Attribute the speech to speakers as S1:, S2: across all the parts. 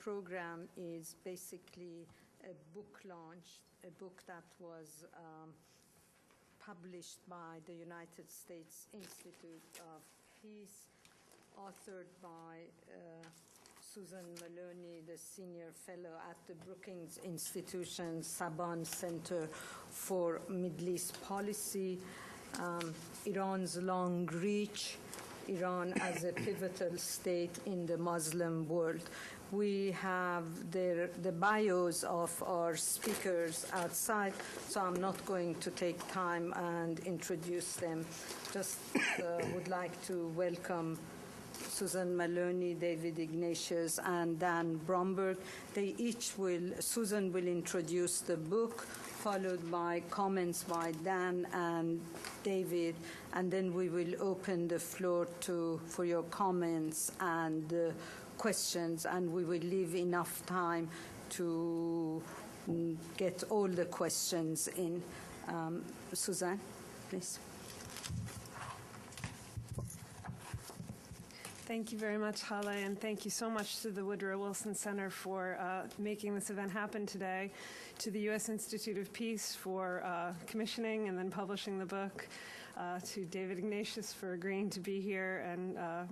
S1: program is basically a book launch, a book that was published by the United States Institute of Peace, authored by Susan Maloney, the senior fellow at the Brookings Institution Saban Center for Middle East Policy, Iran's Long Reach, Iran as a Pivotal State in the Muslim World. We have the bios of our speakers outside, so I'm not going to take time and introduce them. Just would like to welcome Susan Maloney, David Ignatius, and Dan Bromberg. Susan will introduce the book, followed by comments by Dan and David, and then we will open the floor for your comments and questions, and we will leave enough time to get all the questions in. Susan, please.
S2: Thank you very much, Hala, and thank you so much to the Woodrow Wilson Center for making this event happen today, to the U.S. Institute of Peace for commissioning and then publishing the book, to David Ignatius for agreeing to be here and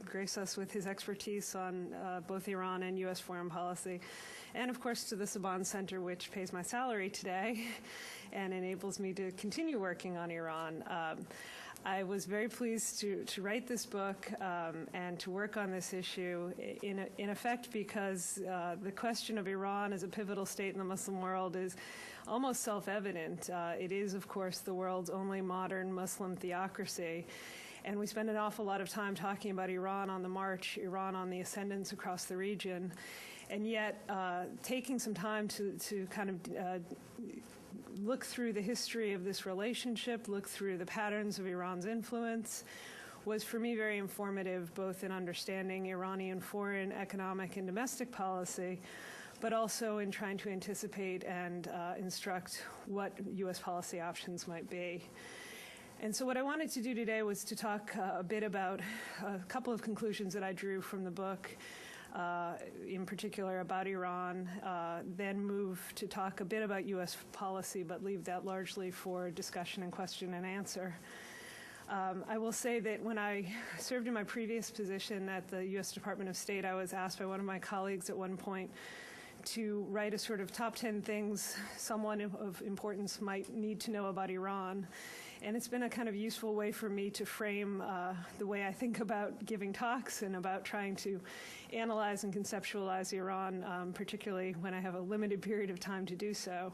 S2: grace us with his expertise on both Iran and U.S. foreign policy, and of course to the Saban Center, which pays my salary today and enables me to continue working on Iran. I was very pleased to write this book and to work on this issue, in effect, because the question of Iran as a pivotal state in the Muslim world is almost self-evident. It is, of course, the world's only modern Muslim theocracy. And we spend an awful lot of time talking about Iran on the march, Iran on the ascendance across the region. And yet, taking some time to kind of look through the history of this relationship, look through the patterns of Iran's influence, was for me very informative, both in understanding Iranian foreign, economic, and domestic policy, but also in trying to anticipate and instruct what U.S. policy options might be. And so what I wanted to do today was to talk a bit about a couple of conclusions that I drew from the book, in particular about Iran, then move to talk a bit about U.S. policy, but leave that largely for discussion and question and answer. I will say that when I served in my previous position at the U.S. Department of State, I was asked by one of my colleagues at one point to write a sort of top 10 things someone of importance might need to know about Iran. And it's been a kind of useful way for me to frame the way I think about giving talks and about trying to analyze and conceptualize Iran, particularly when I have a limited period of time to do so.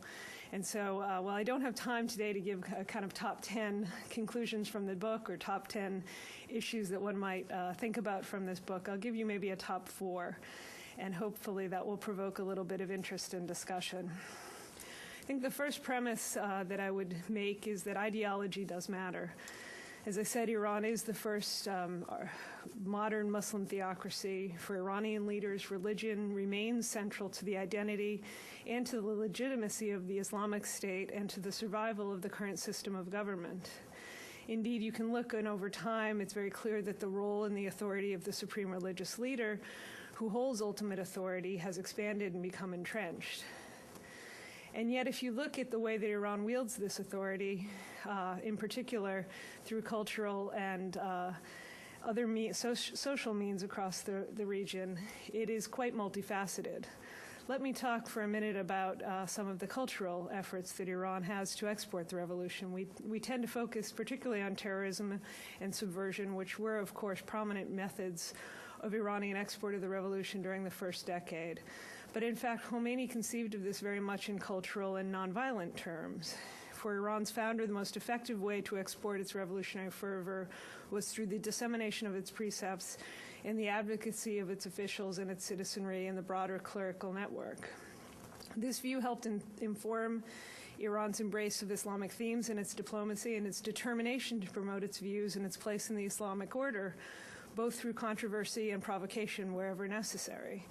S2: And so while I don't have time today to give a kind of top 10 conclusions from the book or top 10 issues that one might think about from this book, I'll give you maybe a top 4. And hopefully that will provoke a little bit of interest and discussion. I think the first premise that I would make is that ideology does matter. As I said, Iran is the first modern Muslim theocracy. For Iranian leaders, religion remains central to the identity and to the legitimacy of the Islamic State and to the survival of the current system of government. Indeed, you can look, and over time, it's very clear that the role and the authority of the supreme religious leader who holds ultimate authority has expanded and become entrenched. And yet, if you look at the way that Iran wields this authority, in particular through cultural and other social means across the region, it is quite multifaceted. Let me talk for a minute about some of the cultural efforts that Iran has to export the revolution. We tend to focus particularly on terrorism and subversion, which were, of course, prominent methods of Iranian export of the revolution during the first decade. But in fact, Khomeini conceived of this very much in cultural and nonviolent terms. For Iran's founder, the most effective way to export its revolutionary fervor was through the dissemination of its precepts and the advocacy of its officials and its citizenry and the broader clerical network. This view helped inform Iran's embrace of Islamic themes in its diplomacy and its determination to promote its views and its place in the Islamic order, both through controversy and provocation wherever necessary.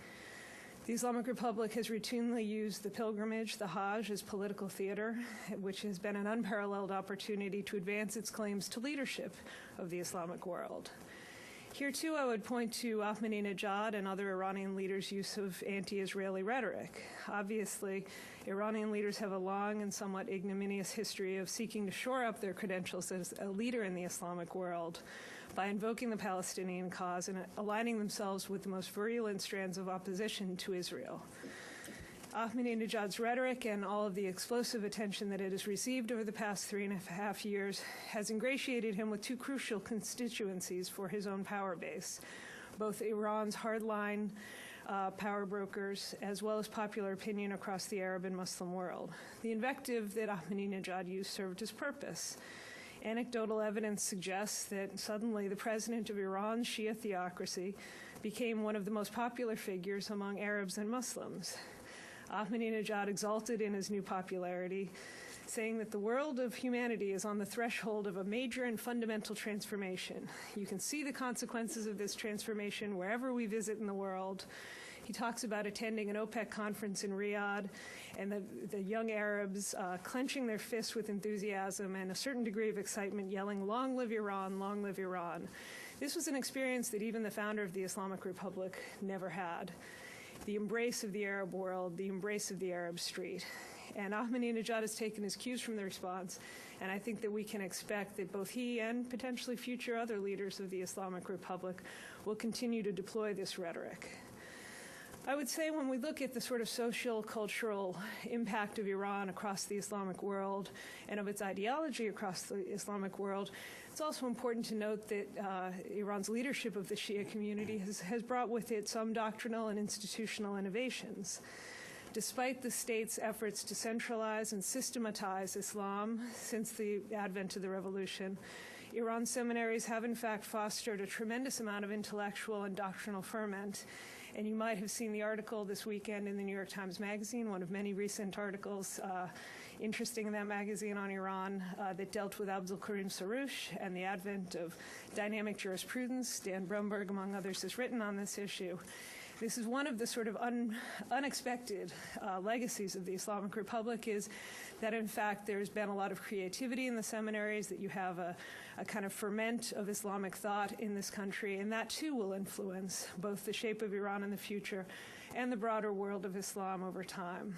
S2: The Islamic Republic has routinely used the pilgrimage, the Hajj, as political theater, which has been an unparalleled opportunity to advance its claims to leadership of the Islamic world. Here, too, I would point to Ahmadinejad and other Iranian leaders' use of anti-Israeli rhetoric. Obviously, Iranian leaders have a long and somewhat ignominious history of seeking to shore up their credentials as a leader in the Islamic world by invoking the Palestinian cause and aligning themselves with the most virulent strands of opposition to Israel. Ahmadinejad's rhetoric and all of the explosive attention that it has received over the past 3.5 years has ingratiated him with two crucial constituencies for his own power base, both Iran's hardline power brokers as well as popular opinion across the Arab and Muslim world. The invective that Ahmadinejad used served his purpose. Anecdotal evidence suggests that suddenly the president of Iran's Shia theocracy became one of the most popular figures among Arabs and Muslims. Ahmadinejad exulted in his new popularity, saying that the world of humanity is on the threshold of a major and fundamental transformation. You can see the consequences of this transformation wherever we visit in the world. He talks about attending an OPEC conference in Riyadh and the young Arabs clenching their fists with enthusiasm and a certain degree of excitement, yelling, "Long live Iran, long live Iran." This was an experience that even the founder of the Islamic Republic never had. The embrace of the Arab world, the embrace of the Arab street. And Ahmadinejad has taken his cues from the response, and I think that we can expect that both he and potentially future other leaders of the Islamic Republic will continue to deploy this rhetoric. I would say when we look at the sort of social, cultural impact of Iran across the Islamic world and of its ideology across the Islamic world, it's also important to note that Iran's leadership of the Shia community has brought with it some doctrinal and institutional innovations. Despite the state's efforts to centralize and systematize Islam since the advent of the revolution, Iran's seminaries have in fact fostered a tremendous amount of intellectual and doctrinal ferment. And you might have seen the article this weekend in the New York Times Magazine, one of many recent articles interesting in that magazine on Iran that dealt with Abdul Karim Saroush and the advent of dynamic jurisprudence. Dan Brumberg, among others, has written on this issue. This is one of the sort of unexpected legacies of the Islamic Republic is that, in fact, there's been a lot of creativity in the seminaries, that you have a kind of ferment of Islamic thought in this country, and that, too, will influence both the shape of Iran in the future and the broader world of Islam over time.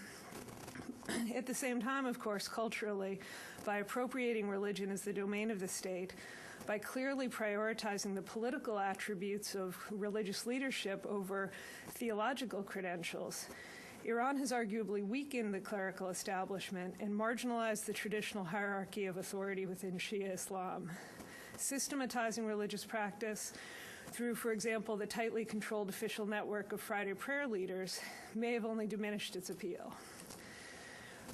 S2: At the same time, of course, culturally, by appropriating religion as the domain of the state, by clearly prioritizing the political attributes of religious leadership over theological credentials, Iran has arguably weakened the clerical establishment and marginalized the traditional hierarchy of authority within Shia Islam. Systematizing religious practice through, for example, the tightly controlled official network of Friday prayer leaders may have only diminished its appeal.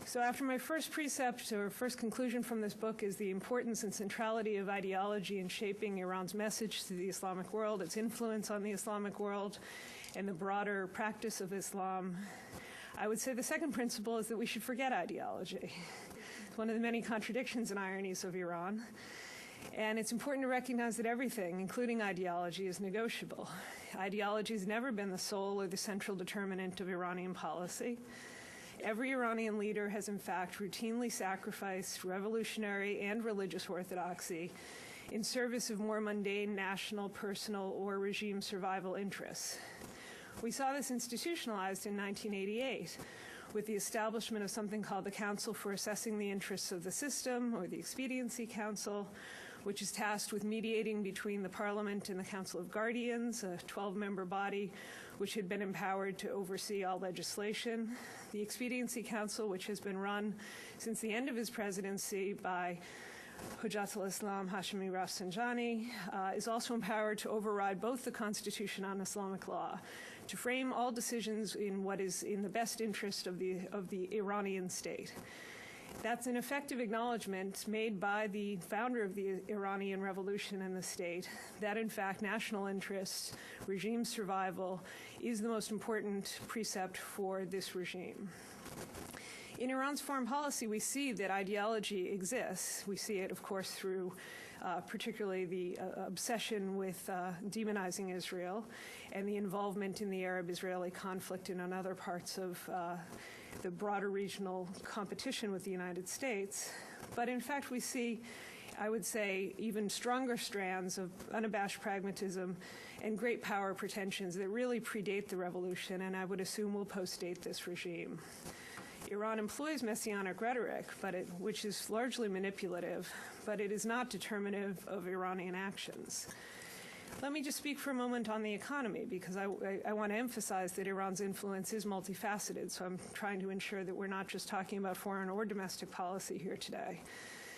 S2: So after my first precept or first conclusion from this book is the importance and centrality of ideology in shaping Iran's message to the Islamic world, its influence on the Islamic world, and the broader practice of Islam, I would say the second principle is that we should forget ideology. It's one of the many contradictions and ironies of Iran. And it's important to recognize that everything, including ideology, is negotiable. Ideology has never been the sole or the central determinant of Iranian policy. Every Iranian leader has, in fact, routinely sacrificed revolutionary and religious orthodoxy in service of more mundane national, personal, or regime survival interests. We saw this institutionalized in 1988 with the establishment of something called the Council for Assessing the Interests of the System, or the Expediency Council, which is tasked with mediating between the Parliament and the Council of Guardians, a 12-member body which had been empowered to oversee all legislation. The Expediency Council, which has been run since the end of his presidency by Hujjatul Islam Hashemi Rafsanjani, is also empowered to override both the Constitution and Islamic law, to frame all decisions in what is in the best interest of the Iranian state. That's an effective acknowledgement made by the founder of the Iranian Revolution and the state that, in fact, national interests, regime survival, is the most important precept for this regime. In Iran's foreign policy, we see that ideology exists. We see it, of course, through particularly the obsession with demonizing Israel and the involvement in the Arab-Israeli conflict and in other parts of the broader regional competition with the United States. But in fact, we see I would say, even stronger strands of unabashed pragmatism and great power pretensions that really predate the revolution, and I would assume will post-date this regime. Iran employs messianic rhetoric, which is largely manipulative, but it is not determinative of Iranian actions. Let me just speak for a moment on the economy, because I want to emphasize that Iran's influence is multifaceted, so I'm trying to ensure that we're not just talking about foreign or domestic policy here today.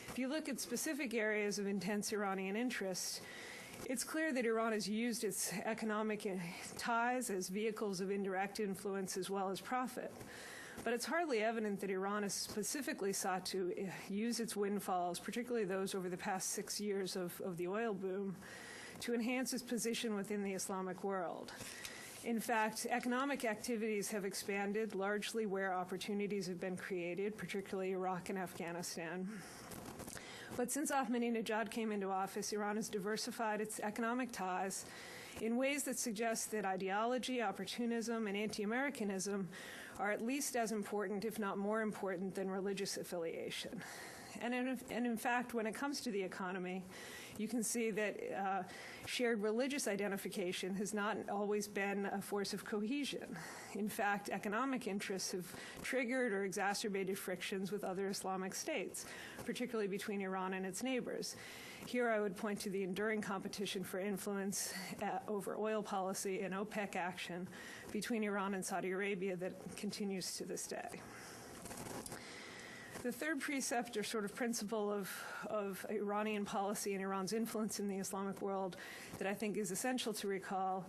S2: If you look at specific areas of intense Iranian interest, it's clear that Iran has used its economic ties as vehicles of indirect influence as well as profit. But it's hardly evident that Iran has specifically sought to use its windfalls, particularly those over the past 6 years of the oil boom, to enhance its position within the Islamic world. In fact, economic activities have expanded largely where opportunities have been created, particularly Iraq and Afghanistan. But since Ahmadinejad came into office, Iran has diversified its economic ties in ways that suggest that ideology, opportunism, and anti-Americanism are at least as important, if not more important, than religious affiliation. And in fact, when it comes to the economy, you can see that shared religious identification has not always been a force of cohesion. In fact, economic interests have triggered or exacerbated frictions with other Islamic states, particularly between Iran and its neighbors. Here I would point to the enduring competition for influence over oil policy and OPEC action between Iran and Saudi Arabia that continues to this day. The third precept or sort of principle of Iranian policy and Iran's influence in the Islamic world that I think is essential to recall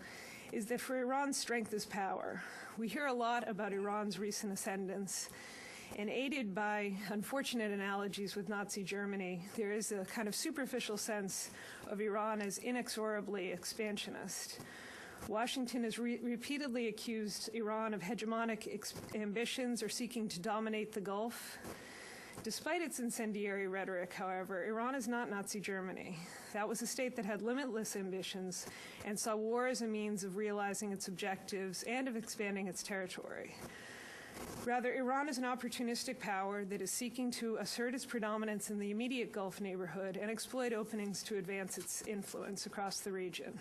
S2: is that for Iran, strength is power. We hear a lot about Iran's recent ascendance, and aided by unfortunate analogies with Nazi Germany, there is a kind of superficial sense of Iran as inexorably expansionist. Washington has repeatedly accused Iran of hegemonic ambitions or seeking to dominate the Gulf. Despite its incendiary rhetoric, however, Iran is not Nazi Germany. That was a state that had limitless ambitions and saw war as a means of realizing its objectives and of expanding its territory. Rather, Iran is an opportunistic power that is seeking to assert its predominance in the immediate Gulf neighborhood and exploit openings to advance its influence across the region.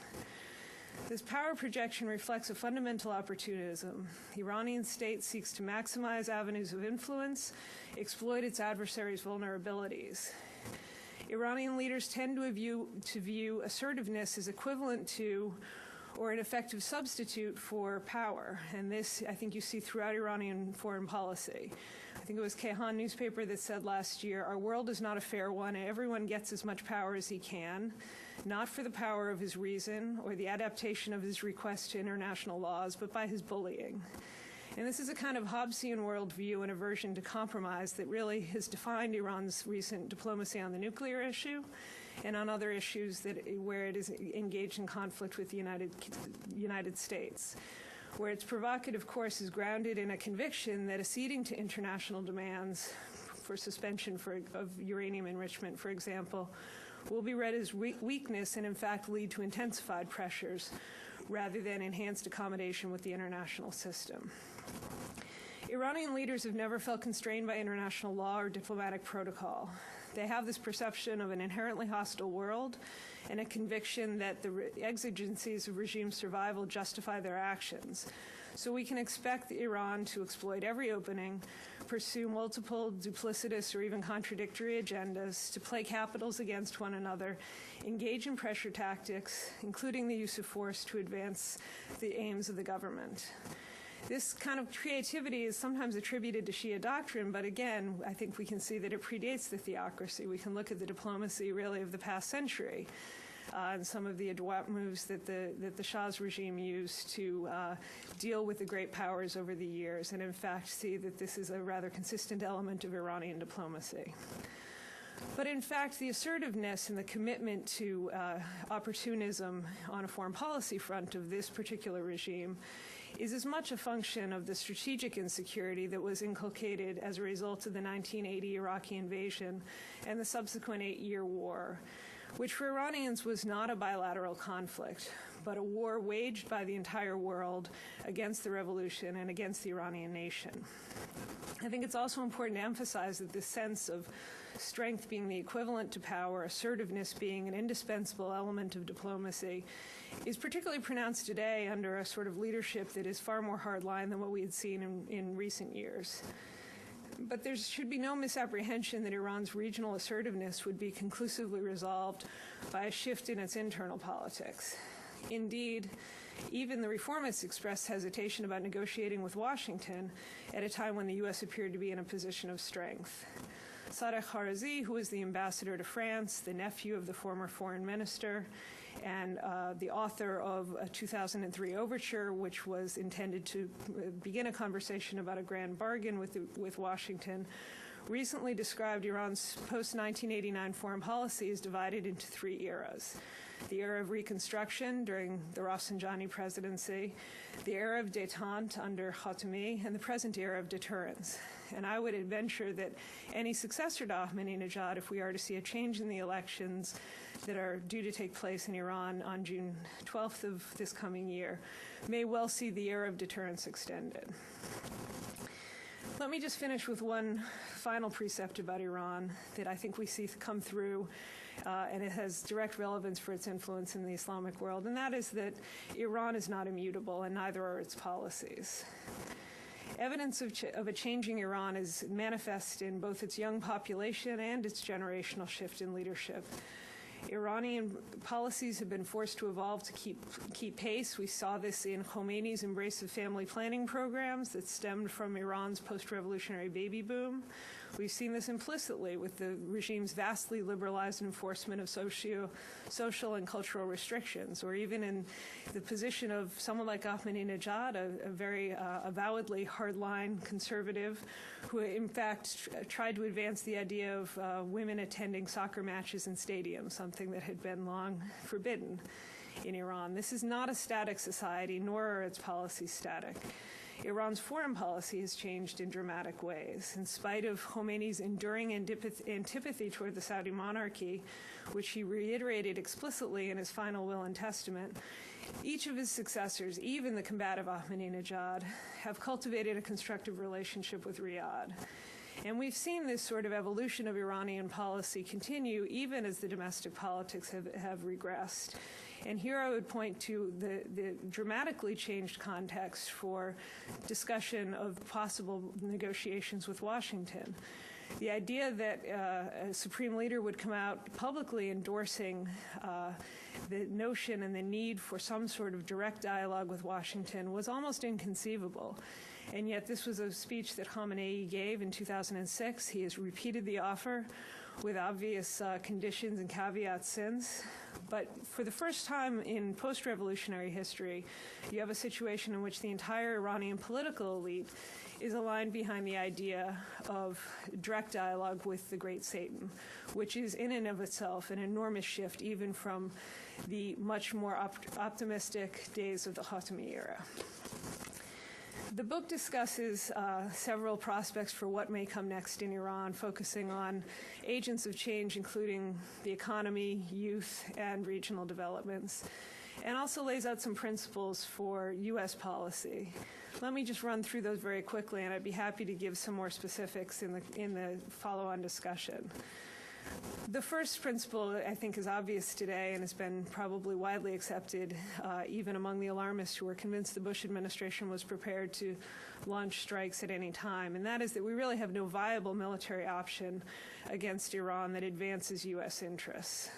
S2: This power projection reflects a fundamental opportunism. The Iranian state seeks to maximize avenues of influence, exploit its adversaries' vulnerabilities. Iranian leaders tend to view assertiveness as equivalent to or an effective substitute for power. And this, I think, you see throughout Iranian foreign policy. I think it was Kayhan newspaper that said last year, "Our world is not a fair one, and everyone gets as much power as he can, not for the power of his reason or the adaptation of his request to international laws, but by his bullying." And this is a kind of Hobbesian worldview and aversion to compromise that really has defined Iran's recent diplomacy on the nuclear issue and on other issues where it is engaged in conflict with the United States, where its provocative course is grounded in a conviction that acceding to international demands for suspension of uranium enrichment, for example, will be read as weakness and in fact lead to intensified pressures rather than enhanced accommodation with the international system. Iranian leaders have never felt constrained by international law or diplomatic protocol. They have this perception of an inherently hostile world and a conviction that the exigencies of regime survival justify their actions. So we can expect Iran to exploit every opening, pursue multiple duplicitous or even contradictory agendas, to play capitals against one another, engage in pressure tactics, including the use of force to advance the aims of the government. This kind of creativity is sometimes attributed to Shia doctrine, but again, I think we can see that it predates the theocracy. We can look at the diplomacy really of the past century and some of the adroit moves that the Shah's regime used to deal with the great powers over the years, and in fact see that this is a rather consistent element of Iranian diplomacy. But in fact, the assertiveness and the commitment to opportunism on a foreign policy front of this particular regime is as much a function of the strategic insecurity that was inculcated as a result of the 1980 Iraqi invasion and the subsequent 8-year war, which for Iranians was not a bilateral conflict, but a war waged by the entire world against the revolution and against the Iranian nation. I think it's also important to emphasize that this sense of strength being the equivalent to power, assertiveness being an indispensable element of diplomacy, is particularly pronounced today under a sort of leadership that is far more hardline than what we had seen in recent years. But there should be no misapprehension that Iran's regional assertiveness would be conclusively resolved by a shift in its internal politics. Indeed, even the reformists expressed hesitation about negotiating with Washington at a time when the U.S. appeared to be in a position of strength. Sadegh Kharezi, who was the ambassador to France, the nephew of the former foreign minister, and the author of a 2003 overture, which was intended to begin a conversation about a grand bargain with Washington, recently described Iran's post-1989 foreign policy as divided into three eras: the era of reconstruction during the Rafsanjani presidency, the era of détente under Khatami, and the present era of deterrence. And I would venture that any successor to Ahmadinejad, if we are to see a change in the elections that are due to take place in Iran on June 12th of this coming year, may well see the era of deterrence extended. Let me just finish with one final precept about Iran that I think we see come through, and it has direct relevance for its influence in the Islamic world, and that is that Iran is not immutable, and neither are its policies. Evidence of a changing Iran is manifest in both its young population and its generational shift in leadership. Iranian policies have been forced to evolve to keep pace. We saw this in Khomeini's embrace of family planning programs that stemmed from Iran's post-revolutionary baby boom. We've seen this implicitly with the regime's vastly liberalized enforcement of social and cultural restrictions, or even in the position of someone like Ahmadinejad, a very avowedly hardline conservative, who in fact tried to advance the idea of women attending soccer matches in stadiums, something that had been long forbidden in Iran. This is not a static society, nor are its policies static. Iran's foreign policy has changed in dramatic ways. In spite of Khomeini's enduring antipathy toward the Saudi monarchy, which he reiterated explicitly in his final will and testament, each of his successors, even the combative Ahmadinejad, have cultivated a constructive relationship with Riyadh. And we've seen this sort of evolution of Iranian policy continue even as the domestic politics have regressed. And here I would point to the dramatically changed context for discussion of possible negotiations with Washington. The idea that a supreme leader would come out publicly endorsing the notion and the need for some sort of direct dialogue with Washington was almost inconceivable. And yet this was a speech that Khamenei gave in 2006. He has repeated the offer with obvious conditions and caveats since. But for the first time in post-revolutionary history, you have a situation in which the entire Iranian political elite is aligned behind the idea of direct dialogue with the great Satan, which is in and of itself an enormous shift even from the much more optimistic days of the Khatami era. The book discusses several prospects for what may come next in Iran, focusing on agents of change, including the economy, youth, and regional developments, and also lays out some principles for U.S. policy. Let me just run through those very quickly, and I'd be happy to give some more specifics in the follow-on discussion. The first principle, I think, is obvious today and has been probably widely accepted even among the alarmists who were convinced the Bush administration was prepared to launch strikes at any time, and that is that we really have no viable military option against Iran that advances U.S. interests.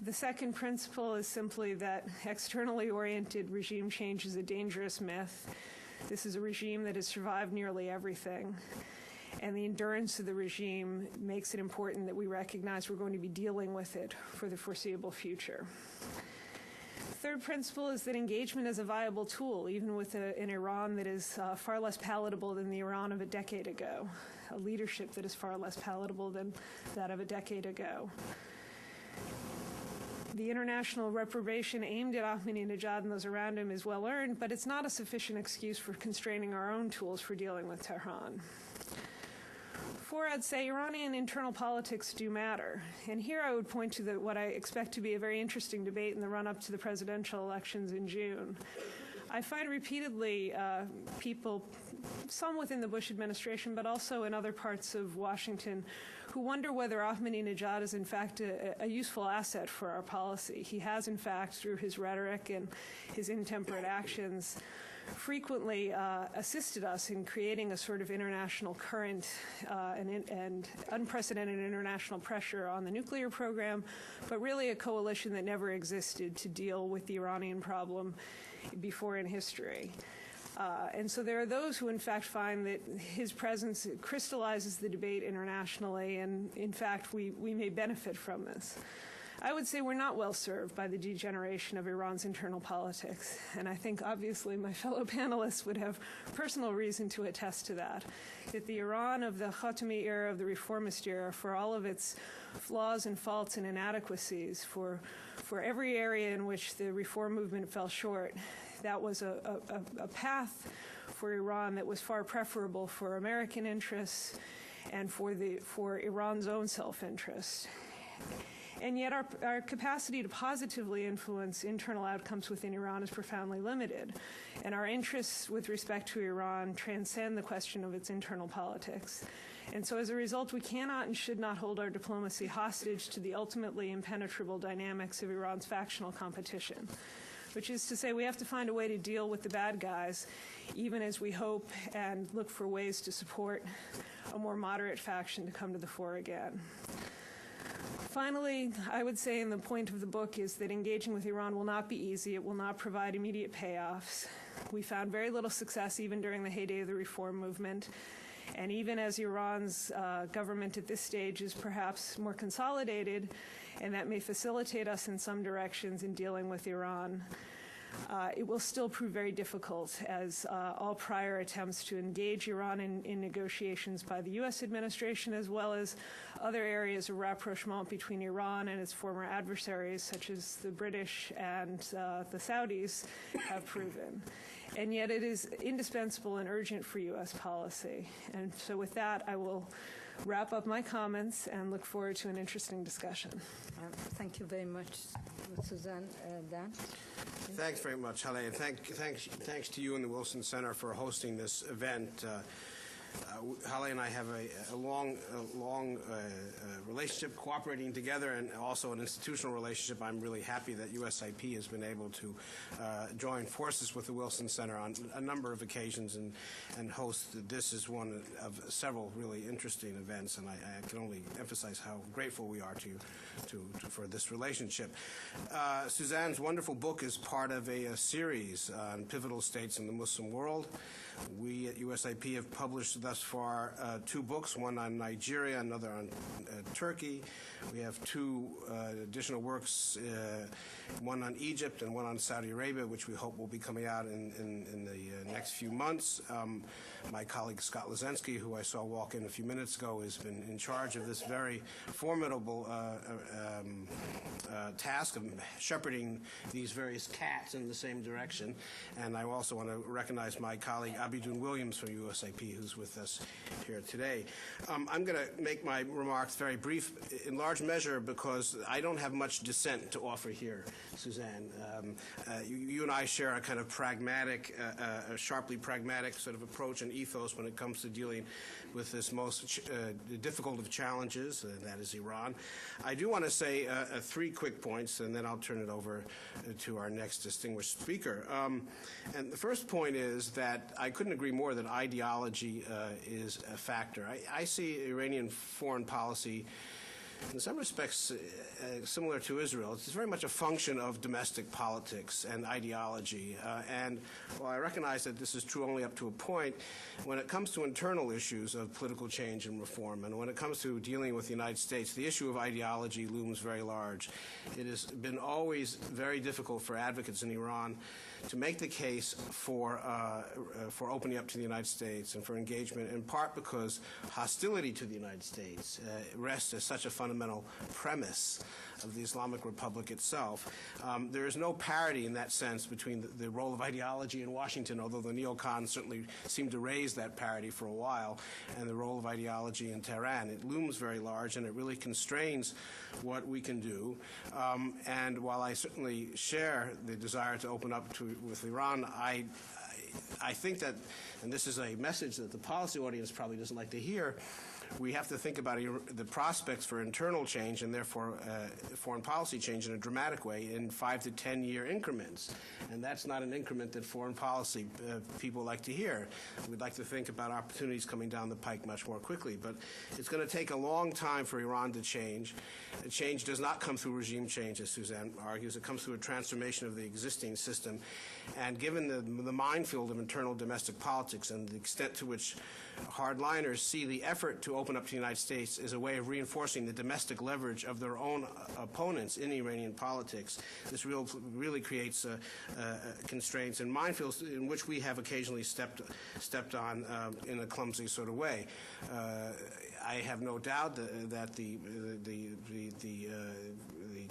S2: The second principle is simply that externally oriented regime change is a dangerous myth. This is a regime that has survived nearly everything. And the endurance of the regime makes it important that we recognize we're going to be dealing with it for the foreseeable future. Third principle is that engagement is a viable tool, even with an Iran that is far less palatable than the Iran of a decade ago, a leadership that is far less palatable than that of a decade ago. The international reprobation aimed at Ahmadinejad and those around him is well earned, but it's not a sufficient excuse for constraining our own tools for dealing with Tehran. Four, I'd say Iranian internal politics do matter. And here I would point to what I expect to be a very interesting debate in the run-up to the presidential elections in June. I find repeatedly people, some within the Bush administration, but also in other parts of Washington, who wonder whether Ahmadinejad is in fact a useful asset for our policy. He has in fact, through his rhetoric and his intemperate actions, frequently assisted us in creating a sort of international current and unprecedented international pressure on the nuclear program, but really a coalition that never existed to deal with the Iranian problem before in history. And so there are those who in fact find that his presence crystallizes the debate internationally, and in fact we may benefit from this. I would say we're not well served by the degeneration of Iran's internal politics, and I think obviously my fellow panelists would have personal reason to attest to that the Iran of the Khatami era, of the reformist era, for all of its flaws and faults and inadequacies, for every area in which the reform movement fell short, that was a path for Iran that was far preferable for American interests and for Iran's own self-interest. And yet our capacity to positively influence internal outcomes within Iran is profoundly limited. And our interests with respect to Iran transcend the question of its internal politics. And so as a result, we cannot and should not hold our diplomacy hostage to the ultimately impenetrable dynamics of Iran's factional competition, which is to say we have to find a way to deal with the bad guys, even as we hope and look for ways to support a more moderate faction to come to the fore again. Finally, I would say, and the point of the book is that engaging with Iran will not be easy. It will not provide immediate payoffs. We found very little success even during the heyday of the reform movement. And even as Iran's government at this stage is perhaps more consolidated, and that may facilitate us in some directions in dealing with Iran, it will still prove very difficult, as all prior attempts to engage Iran in negotiations by the U.S. administration, as well as other areas of rapprochement between Iran and its former adversaries, such as the British and the Saudis, have proven. And yet it is indispensable and urgent for U.S. policy. And so with that, I will wrap up my comments and look forward to an interesting discussion.
S1: Thank you very much, Suzanne. Dan?
S3: Thanks very much, Haleh, and thanks to you and the Wilson Center for hosting this event. Haleh and I have a long relationship, cooperating together, and also an institutional relationship. I'm really happy that USIP has been able to join forces with the Wilson Center on a number of occasions and host this is one of several really interesting events, and I can only emphasize how grateful we are for this relationship. Suzanne's wonderful book is part of a series on pivotal states in the Muslim world. We at USIP have published thus far 2 books, one on Nigeria, another on Turkey. We have 2 additional works, one on Egypt and one on Saudi Arabia, which we hope will be coming out in the next few months. My colleague Scott Leszczynski, who I saw walk in a few minutes ago, has been in charge of this very formidable task of shepherding these various cats in the same direction. And I also want to recognize my colleague Abidun Williams from USIP, who's with us here today. I'm going to make my remarks very brief, in large measure because I don't have much dissent to offer here, Suzanne. You and I share a kind of pragmatic, a sharply pragmatic sort of approach and ethos when it comes to dealing with this most difficult of challenges, and that is Iran. I do want to say 3 quick points, and then I'll turn it over to our next distinguished speaker. And the first point is that I couldn't agree more that ideology is a factor. I see Iranian foreign policy in some respects similar to Israel. It's very much a function of domestic politics and ideology. And while I recognize that this is true only up to a point, when it comes to internal issues of political change and reform, and when it comes to dealing with the United States, the issue of ideology looms very large. It has been always very difficult for advocates in Iran to make the case for opening up to the United States and for engagement, in part because hostility to the United States rests as such a fundamental premise of the Islamic Republic itself. There is no parity in that sense between the role of ideology in Washington, although the neocons certainly seem to raise that parity for a while, and the role of ideology in Tehran. It looms very large, and it really constrains what we can do. And while I certainly share the desire to open up with Iran, I think that, and this is a message that the policy audience probably doesn't like to hear, we have to think about the prospects for internal change and therefore foreign policy change in a dramatic way in 5 to 10 year increments. And that's not an increment that foreign policy people like to hear. We'd like to think about opportunities coming down the pike much more quickly. But it's going to take a long time for Iran to change. Change does not come through regime change, as Suzanne argues. It comes through a transformation of the existing system. And given the minefield of internal domestic politics and the extent to which hardliners see the effort to open up to the United States as a way of reinforcing the domestic leverage of their own opponents in Iranian politics, this really creates constraints and minefields in which we have occasionally stepped on in a clumsy sort of way. I have no doubt that the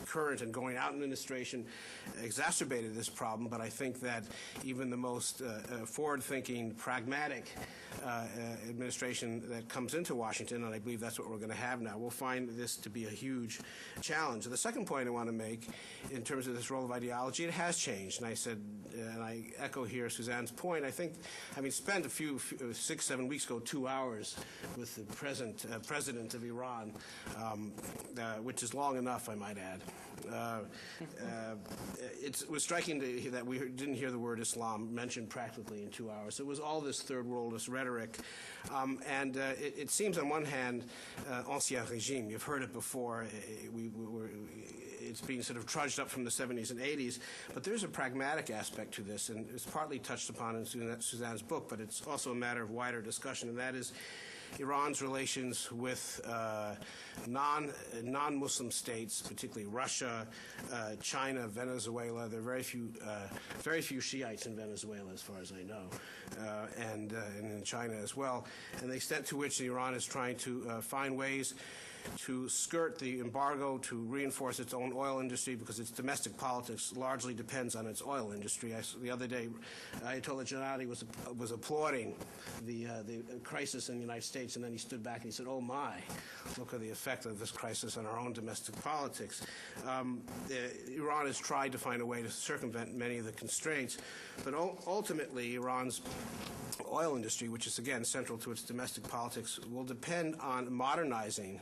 S3: current and going out administration exacerbated this problem, but I think that even the most forward-thinking, pragmatic administration that comes into Washington, and I believe that's what we're going to have now, will find this to be a huge challenge. The second point I want to make in terms of this role of ideology, it has changed. And I said, and I echo here Suzanne's point, I think having spent 6, 7 weeks ago 2 hours with the president of Iran, which is long enough, I might add, it was striking that we didn't hear the word Islam mentioned practically in 2 hours. It was all this third worldist rhetoric. And it seems on one hand, ancien régime, you've heard it before, it's being sort of trudged up from the 70s and 80s, but there's a pragmatic aspect to this, and it's partly touched upon in Suzanne's book, but it's also a matter of wider discussion, and that is Iran's relations with non-Muslim states, particularly Russia, China, Venezuela. There are very few Shiites in Venezuela, as far as I know, and in China as well. And the extent to which Iran is trying to find ways to skirt the embargo, to reinforce its own oil industry, because its domestic politics largely depends on its oil industry. The other day, Ayatollah Janati was applauding the crisis in the United States, and then he stood back and he said, "Oh my, look at the effect of this crisis on our own domestic politics." Iran has tried to find a way to circumvent many of the constraints, but ultimately Iran's oil industry, which is again central to its domestic politics, will depend on modernizing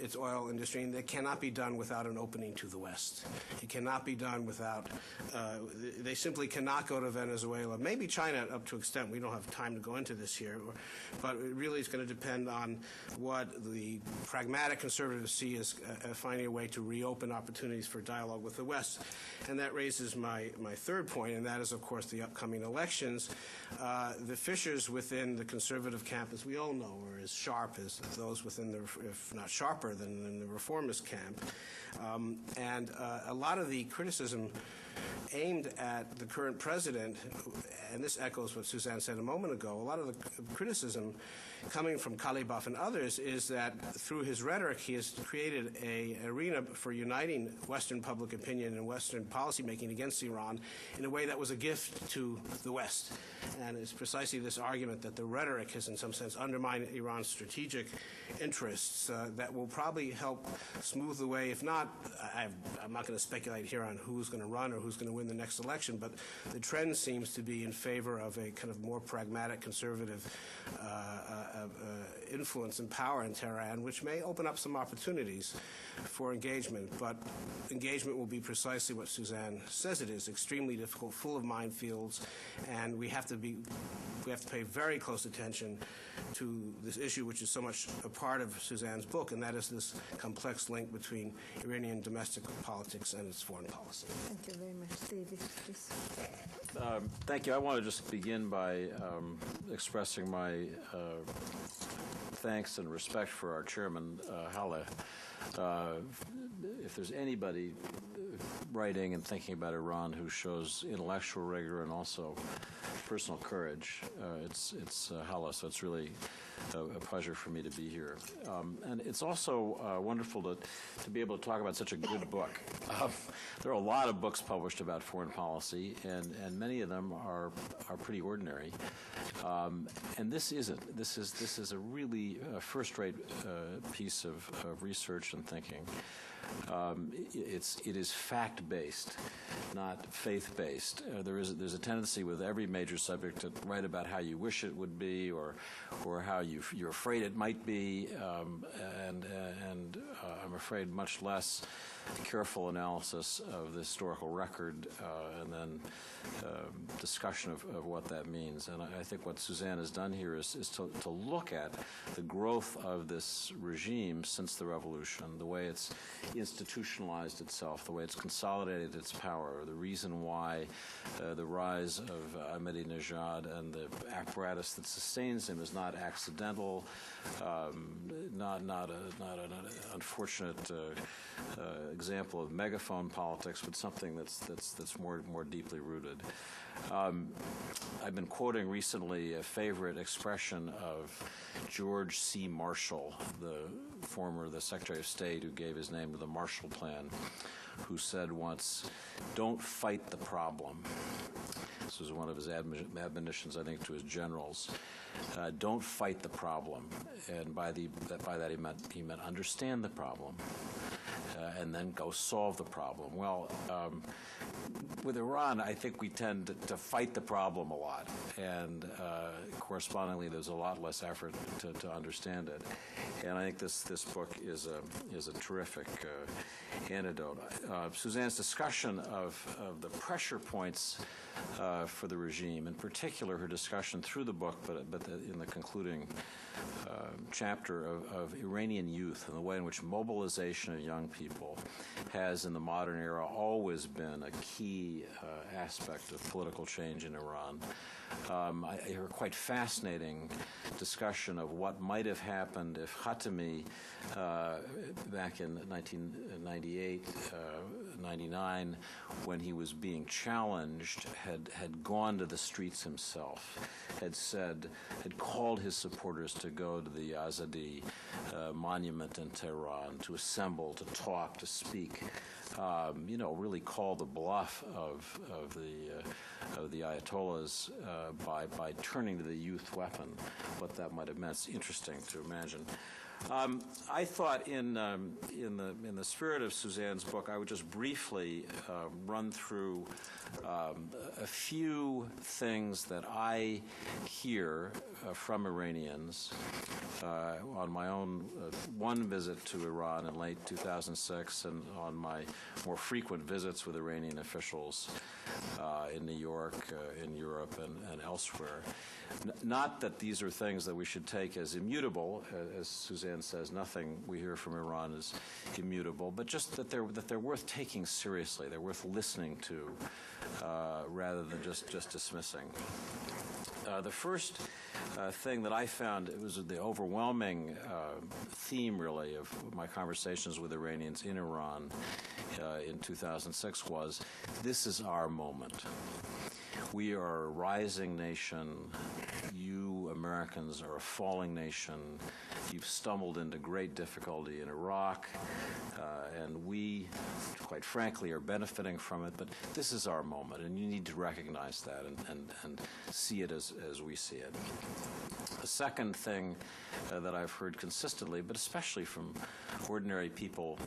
S3: its oil industry, and that cannot be done without an opening to the West. It cannot be done without, they simply cannot go to Venezuela, maybe China up to an extent. We don't have time to go into this here, but it really is going to depend on what the pragmatic conservatives see as finding a way to reopen opportunities for dialogue with the West. And that raises my third point, and that is, of course, the upcoming elections. The fissures within the conservative camp, as we all know, are as sharp as those within the, if not sharper than in the reformist camp. And a lot of the criticism aimed at the current president, and this echoes what Suzanne said a moment ago, a lot of the criticism coming from Kalibaf and others is that through his rhetoric he has created an arena for uniting Western public opinion and Western policymaking against Iran in a way that was a gift to the West. And it's precisely this argument that the rhetoric has in some sense undermined Iran's strategic interests that will probably help smooth the way. If not, I'm not going to speculate here on who's going to run or who's going to win the next election, but the trend seems to be in favor of a kind of more pragmatic conservative influence and power in Tehran, which may open up some opportunities for engagement. But engagement will be precisely what Suzanne says it is: extremely difficult, full of minefields, and we have to pay very close attention to this issue, which is so much a part of Suzanne's book, and that is this complex link between Iranian domestic politics and its foreign policy.
S1: Thank you very much. David, please.
S4: Thank you. I want to just begin by expressing my thanks and respect for our chairman, Halle. If there's anybody writing and thinking about Iran who shows intellectual rigor and also personal courage. It's Hala, so it's really a pleasure for me to be here. And it's also wonderful to be able to talk about such a good book. There are a lot of books published about foreign policy, and many of them are pretty ordinary. And this isn't. This is a really first-rate piece of research and thinking. It is fact-based, not faith-based. There's a tendency with every major subject to write about how you wish it would be, or how you're afraid it might be, and I'm afraid much less careful analysis of the historical record, and then discussion of what that means. And I think what Suzanne has done here is to look at the growth of this regime since the revolution, the way it's institutionalized itself, the way it's consolidated its power, the reason why the rise of Ahmadinejad and the apparatus that sustains him is not accidental, not an unfortunate example of megaphone politics, but something that's more deeply rooted. I've been quoting recently a favorite expression of George C. Marshall, the Secretary of State who gave his name to the Marshall Plan, who said once, "Don't fight the problem." This was one of his admonitions, I think, to his generals. Don't fight the problem, and by that he meant understand the problem, and then go solve the problem. Well, with Iran, I think we tend to fight the problem a lot, and correspondingly, there's a lot less effort to understand it. And I think this book is a terrific antidote. Suzanne's discussion of the pressure points for the regime, in particular, her discussion through the book, but in the concluding chapter of Iranian youth and the way in which mobilization of young people has, in the modern era, always been a key aspect of political change in Iran. I hear a quite fascinating discussion of what might have happened if Khatami, back in 1998, 99, when he was being challenged, had gone to the streets himself, had called his supporters to go to the Azadi monument in Tehran, to assemble, to talk, to speak, really call the bluff of the Ayatollahs by turning to the youth weapon, what that might have meant. It's interesting to imagine. I thought in the spirit of Suzanne's book, I would just briefly run through a few things that I hear from Iranians on my own one visit to Iran in late 2006 and on my more frequent visits with Iranian officials in New York, in Europe, and elsewhere. Not that these are things that we should take as immutable, as Suzanne says, nothing we hear from Iran is immutable, but just that they're worth taking seriously, they're worth listening to, rather than just dismissing. The first thing that I found, it was the overwhelming theme, really, of my conversations with Iranians in Iran in 2006 was, this is our moment. We are a rising nation. You Americans are a falling nation. You've stumbled into great difficulty in Iraq, and we, quite frankly, are benefiting from it. But this is our moment, and you need to recognize that and see it as we see it. The second thing that I've heard consistently, but especially from ordinary people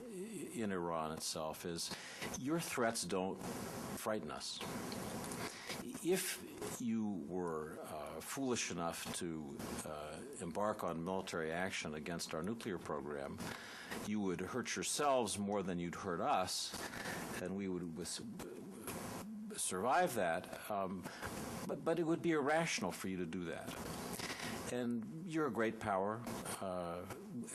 S4: in Iran itself, is your threats don't frighten us. If you were foolish enough to embark on military action against our nuclear program, you would hurt yourselves more than you'd hurt us, and we would survive that, but it would be irrational for you to do that. And you're a great power,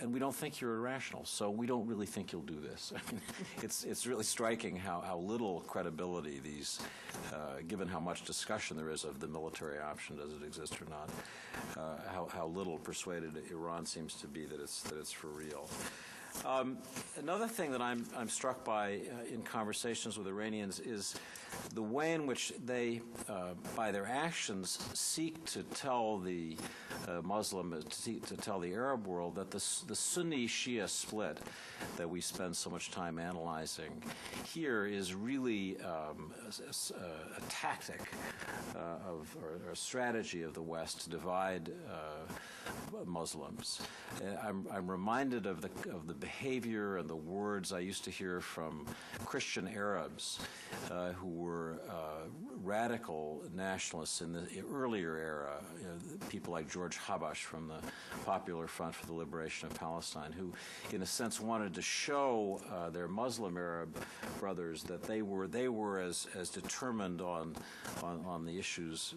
S4: and we don't think you're irrational, so we don't really think you'll do this. I mean, it's really striking how little credibility these, given how much discussion there is of the military option, does it exist or not, how little persuaded Iran seems to be that it's for real. Another thing that I'm struck by in conversations with Iranians is the way in which they, by their actions, seek to tell the to tell the Arab world that the Sunni-Shia split that we spend so much time analyzing here is really a tactic or a strategy of the West to divide Muslims. I'm reminded of the behavior and the words I used to hear from Christian Arabs who were radical nationalists in the earlier era, people like George Habash from the Popular Front for the Liberation of Palestine, who in a sense wanted to show their Muslim Arab brothers that they were as determined on the issues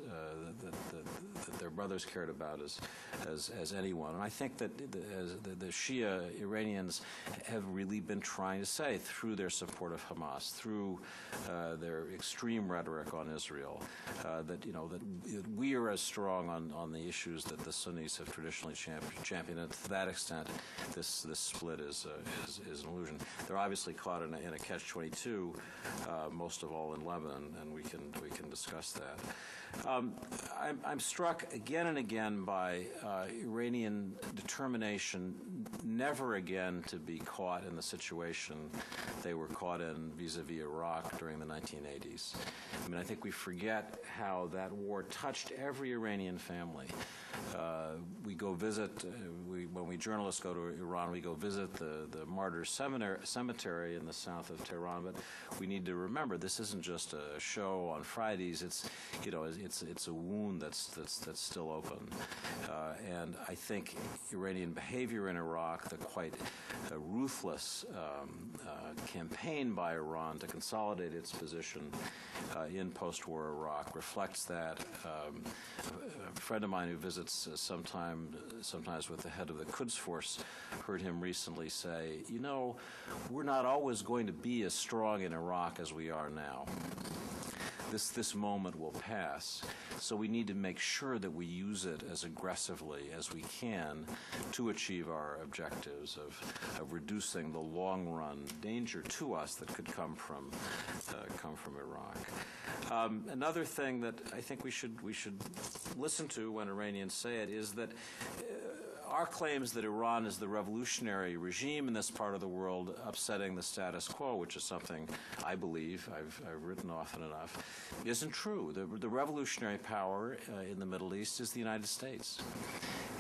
S4: that their brothers cared about as anyone. And I think that the Shia Iranians have really been trying to say through their support of Hamas, through their extreme rhetoric on Israel, that we are as strong on the issues that the Sunnis have traditionally championed. And to that extent, this split is an illusion. They're obviously caught in a catch-22, most of all in Lebanon, and we can discuss that. I'm struck again and again by Iranian determination never again to be caught in the situation they were caught in vis-a-vis Iraq during the 1980s. I mean, I think we forget how that war touched every Iranian family. We go visit, when we journalists go to Iran, we go visit the Martyrs Cemetery in the south of Tehran, but we need to remember this isn't just a show on Fridays. It's a wound that's still open. And I think Iranian behavior in Iraq, the quite ruthless campaign by Iran to consolidate its position in post-war Iraq reflects that. A friend of mine who visits sometimes with the head of the Quds Force heard him recently say, we're not always going to be as strong in Iraq as we are now. This moment will pass, so we need to make sure that we use it as aggressively as we can to achieve our objectives of reducing the long-run danger to us that could come from Iraq. Another thing that I think we should listen to when Iranians say it is that our claims that Iran is the revolutionary regime in this part of the world upsetting the status quo, which is something I believe, I've written often enough, isn't true. The revolutionary power in the Middle East is the United States.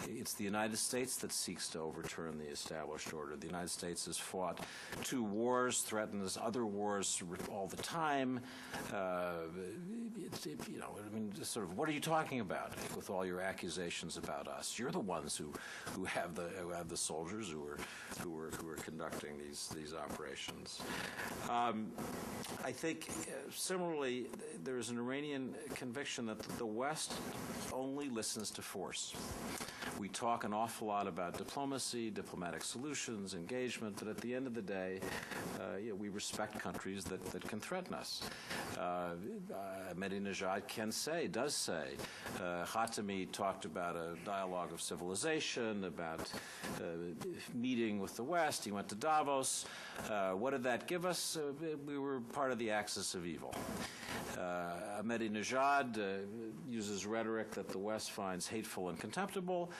S4: It's the United States that seeks to overturn the established order. The United States has fought 2 wars, threatens other wars all the time. What are you talking about with all your accusations about us? You're the ones who have the soldiers who are conducting these operations. I think similarly, there is an Iranian conviction that the West only listens to force. We talk an awful lot about diplomacy, diplomatic solutions, engagement, but at the end of the day, we respect countries that can threaten us. Ahmadinejad does say. Khatami talked about a dialogue of civilization, about meeting with the West. He went to Davos. What did that give us? We were part of the axis of evil. Ahmadinejad uses rhetoric that the West finds hateful and contemptible,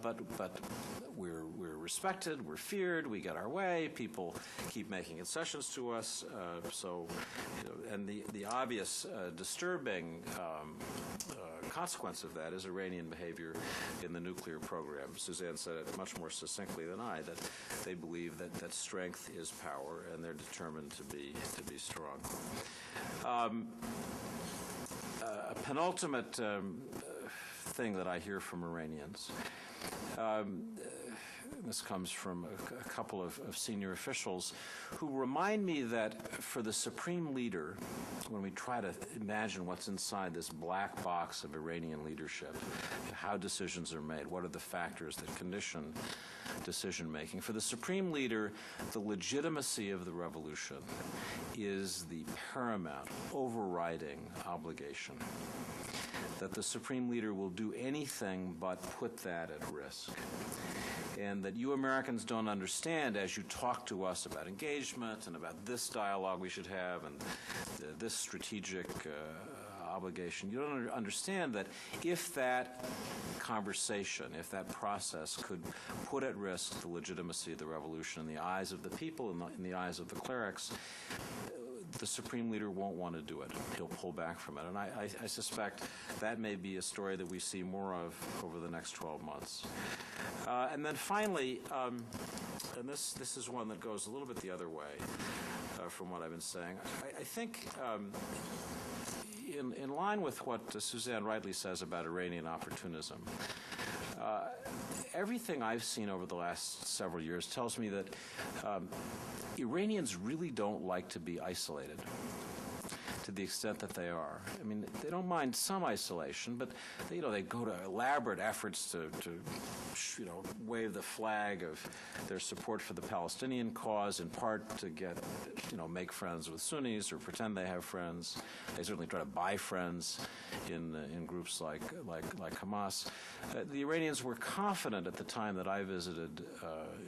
S4: but we're respected, we're feared, we get our way, people keep making concessions to us. And the obvious disturbing consequence of that is Iranian behavior in the nuclear program. Suzanne said it much more succinctly than I, that they believe that strength is power, and they're determined to be strong. A penultimate thing that I hear from Iranians, this comes from a couple of senior officials who remind me that for the supreme leader, when we try to imagine what's inside this black box of Iranian leadership, how decisions are made, what are the factors that condition decision-making, for the supreme leader, the legitimacy of the revolution is the paramount, overriding obligation. That the supreme leader will do anything but put that at risk. and that you Americans don't understand as you talk to us about engagement and about this dialogue we should have and this strategic obligation. You don't understand that if that conversation, if that process could put at risk the legitimacy of the revolution in the eyes of the people, in the eyes of the clerics, the Supreme Leader won't want to do it. He'll pull back from it. And I suspect that may be a story that we see more of over the next 12 months. And then finally, and this is one that goes a little bit the other way from what I've been saying, I think in line with what Suzanne rightly says about Iranian opportunism, everything I've seen over the last several years tells me that Iranians really don't like to be isolated to the extent that they are. I mean, they don't mind some isolation, but they go to elaborate efforts to wave the flag of their support for the Palestinian cause, in part to get, make friends with Sunnis or pretend they have friends. They certainly try to buy friends in groups like Hamas. The Iranians were confident at the time that I visited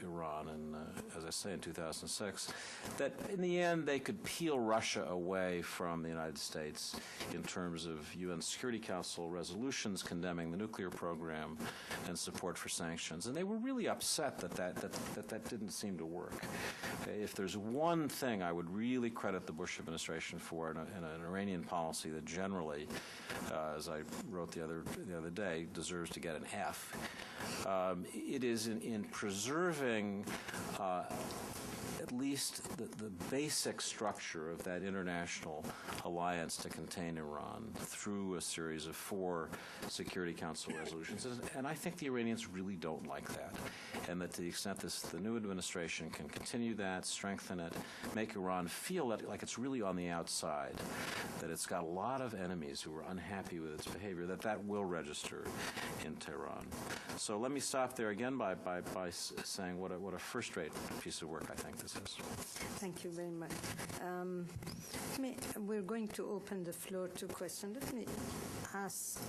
S4: Iran, and as I say, in 2006, that in the end they could peel Russia away from the United States in terms of UN Security Council resolutions condemning the nuclear program and support for sanctions. And they were really upset that didn't seem to work. If there's one thing I would really credit the Bush administration for in an Iranian policy that generally, as I wrote the other day, deserves to get an F, it is in preserving at least the basic structure of that international alliance to contain Iran through a series of 4 Security Council resolutions. And I think the Iranians really don't like that. And that to the extent the new administration can continue that, strengthen it, make Iran feel like it's really on the outside, that it's got a lot of enemies who are unhappy with its behavior, that will register in Tehran. So let me stop there again by saying what a first-rate piece of work I think this is.
S1: Thank you very much. We're going to open the floor to questions. Let me ask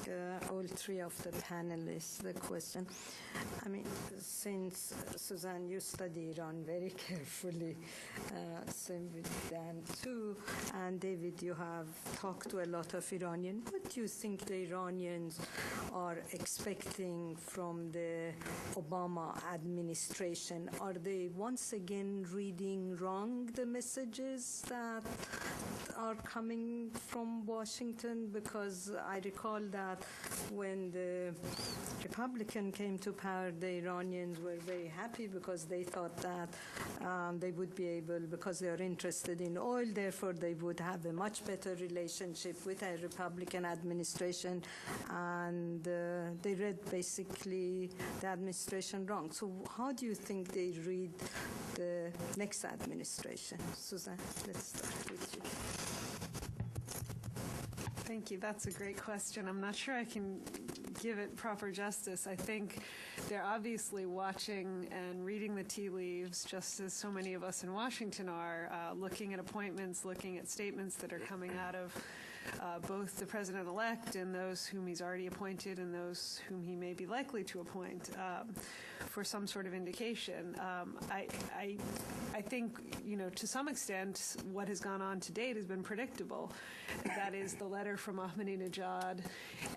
S1: all 3 of the panelists the question. Since, Suzanne, you study Iran very carefully, same with Dan too, and David, you have talked to a lot of Iranians. What do you think the Iranians are expecting from the Obama administration? Are they once again reading wrong the messages that are coming from Washington? Because I recall that when the Republican came to power, the Iranians were very happy because they thought that they would be able, because they are interested in oil, therefore they would have a much better relationship with a Republican administration, and they read basically the administration wrong. So how do you think they read the next administration? Suzanne, let's start with you.
S2: Thank you. That's a great question. I'm not sure I can give it proper justice. I think they're obviously watching and reading the tea leaves, just as so many of us in Washington are, looking at appointments, looking at statements that are coming out of both the president-elect and those whom he's already appointed and those whom he may be likely to appoint for some sort of indication. I think, to some extent, what has gone on to date has been predictable. That is the letter from Ahmadinejad,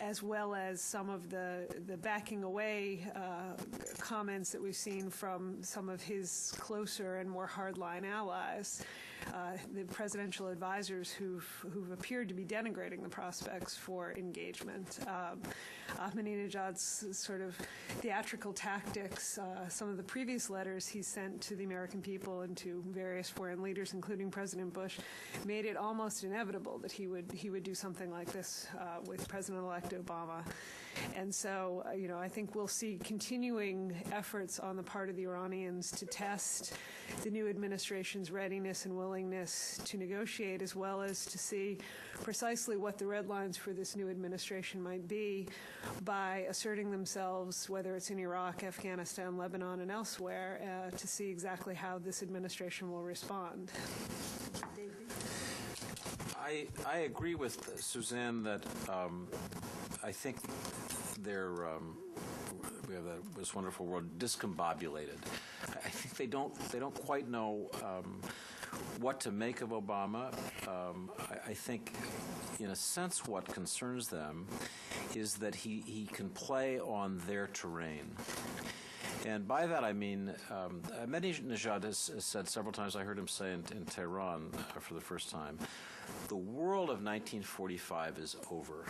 S2: as well as some of the backing away comments that we've seen from some of his closer and more hardline allies. The presidential advisors who've appeared to be denigrating the prospects for engagement. Ahmadinejad's sort of theatrical tactics, some of the previous letters he sent to the American people and to various foreign leaders, including President Bush, made it almost inevitable that he would do something like this with President-elect Obama. And so, I think we'll see continuing efforts on the part of the Iranians to test the new administration's readiness and willingness to negotiate, as well as to see precisely what the red lines for this new administration might be by asserting themselves, whether it's in Iraq, Afghanistan, Lebanon, and elsewhere, to see exactly how this administration will respond.
S4: I agree with Suzanne that I think we have this wonderful word, discombobulated. I think they don't quite know what to make of Obama. I think, in a sense, what concerns them is that he can play on their terrain. And by that I mean, Ahmadinejad has said several times, I heard him say in Tehran for the first time, the world of 1945 is over.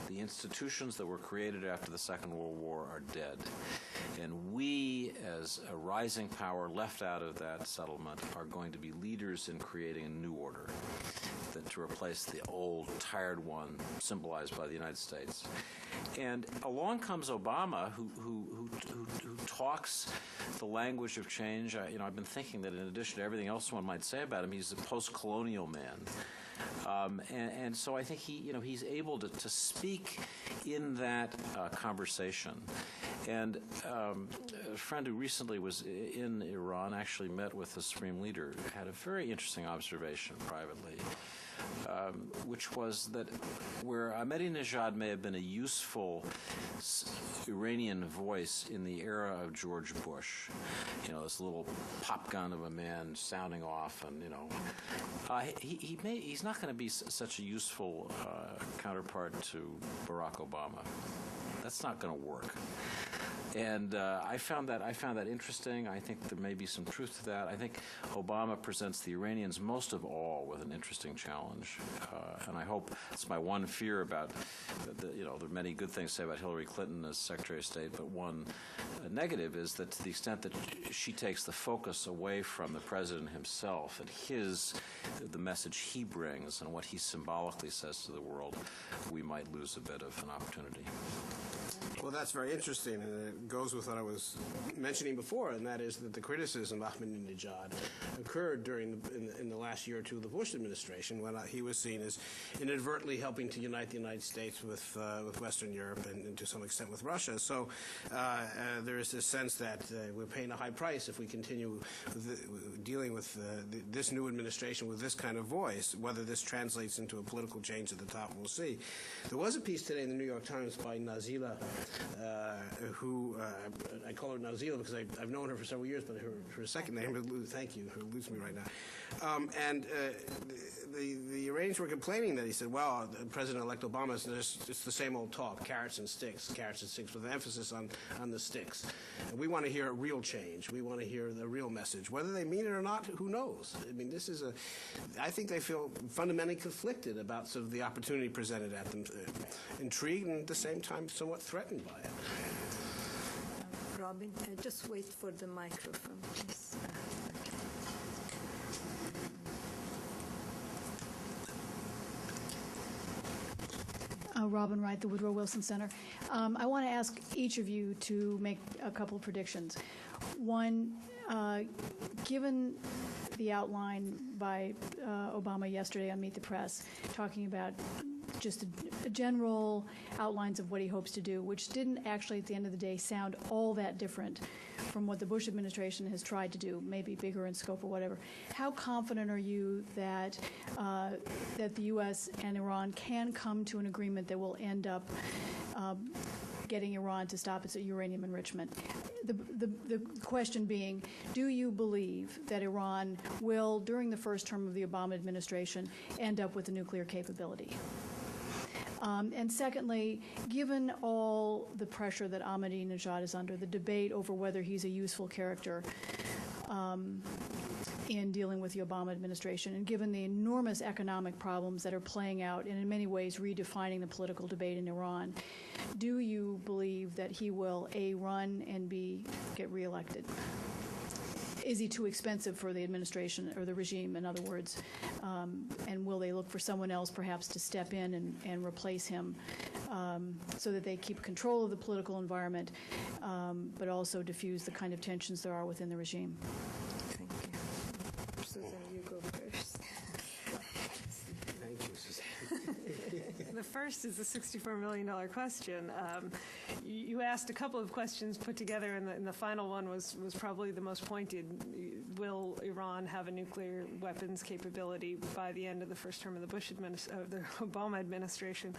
S4: The institutions that were created after the Second World War are dead. And we, as a rising power left out of that settlement, are going to be leaders in creating a new order to replace the old, tired one symbolized by the United States. And along comes Obama, who talks the language of change. I've been thinking that in addition to everything else one might say about him, he's a post-colonial man. And so I think he's able to speak in that conversation. And a friend who recently was in Iran actually met with the Supreme Leader, had a very interesting observation privately, which was that where Ahmadinejad may have been a useful Iranian voice in the era of George Bush, this little pop gun of a man sounding off, and he's not going to be such a useful counterpart to Barack Obama. That's not going to work. And I found that interesting. I think there may be some truth to that. I think Obama presents the Iranians most of all with an interesting challenge, and I hope it's my one fear about there are many good things to say about Hillary Clinton as Secretary of State, but one negative is that to the extent that she takes the focus away from the president himself and the message he brings and what he symbolically says to the world, we might lose a bit of an opportunity.
S3: Well, that's very interesting, and it goes with what I was mentioning before, and that is that the criticism of Ahmadinejad occurred in the last year or two of the Bush administration, when he was seen as inadvertently helping to unite the United States with Western Europe and to some extent with Russia. So there is this sense that we're paying a high price if we continue dealing with this new administration with this kind of voice. Whether this translates into a political change at the top, we'll see. There was a piece today in the New York Times by Nazila, who I call her Nazila because I've known her for several years, but her second name, thank you, her eludes me right now. And the Iranians were complaining that he said, well, President-elect Obama, it's the same old talk, carrots and sticks, with an emphasis on the sticks. And we want to hear a real change. We want to hear the real message. Whether they mean it or not, who knows? I mean, I think they feel fundamentally conflicted about sort of the opportunity presented at them, intrigued and at the same time somewhat threatened by it.
S1: Robin, just wait for the microphone, please.
S5: Robin Wright, the Woodrow Wilson Center. I want to ask each of you to make a couple of predictions. One, given the outline by Obama yesterday on Meet the Press, talking about just a general outlines of what he hopes to do, which didn't actually, at the end of the day, sound all that different from what the Bush administration has tried to do, maybe bigger in scope or whatever. How confident are you that that the U.S. and Iran can come to an agreement that will end up getting Iran to stop its uranium enrichment? The question being, do you believe that Iran will, during the first term of the Obama administration, end up with a nuclear capability? And secondly, given all the pressure that Ahmadinejad is under, the debate over whether he's a useful character in dealing with the Obama administration, and given the enormous economic problems that are playing out and in many ways redefining the political debate in Iran, do you believe that he will, A, run, and B, get reelected? Is he too expensive for the administration or the regime, in other words? And will they look for someone else perhaps to step in and replace him so that they keep control of the political environment, but also diffuse the kind of tensions there are within the regime?
S1: Thank you. Susan, you go first.
S3: Thank you, Suzanne.
S2: The first is the $64 million question. You asked a couple of questions put together, and the final one was probably the most pointed. Will Iran have a nuclear weapons capability by the end of the first term of the Obama administration?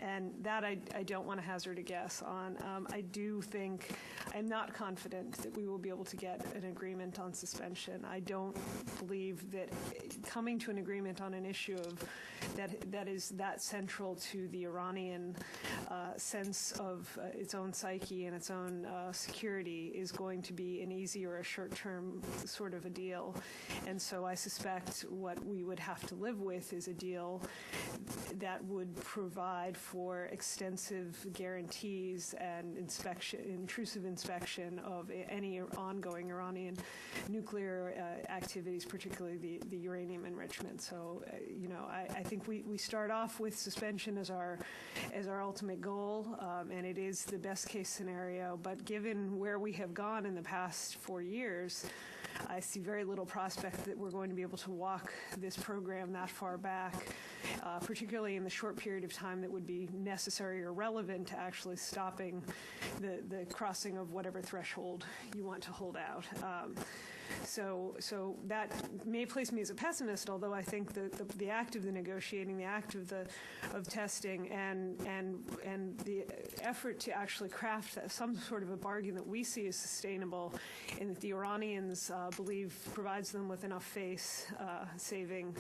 S2: And that I don't want to hazard a guess on. I do think, I'm not confident that we will be able to get an agreement on suspension. I don't believe that coming to an agreement on an issue of that is that central to the Iranian sense of its own psyche and its own security is going to be an easy or a short-term sort of a deal. And so I suspect what we would have to live with is a deal that would provide for extensive guarantees and intrusive inspection of any ongoing Iranian nuclear activities, particularly the uranium enrichment. So, I think we start off with suspension as our ultimate goal, and it is the best case scenario. But given where we have gone in the past 4 years, I see very little prospect that we're going to be able to walk this program that far back, particularly in the short period of time that would be necessary or relevant to actually stopping the crossing of whatever threshold you want to hold out. So that may place me as a pessimist, although I think the act of the negotiating, the act of testing, and the effort to actually craft some sort of a bargain that we see as sustainable and that the Iranians believe provides them with enough face saving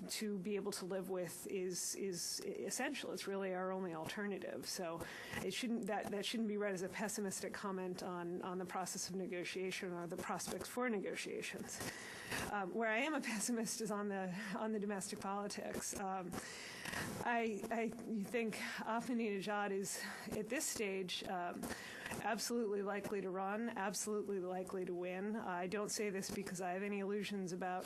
S2: to be able to live with is essential. It's really our only alternative. So it that shouldn't be read as a pessimistic comment on the process of negotiation or the prospects for negotiations. Where I am a pessimist is on the domestic politics. I think Ahmadinejad is, at this stage, absolutely likely to run, absolutely likely to win. I don't say this because I have any illusions about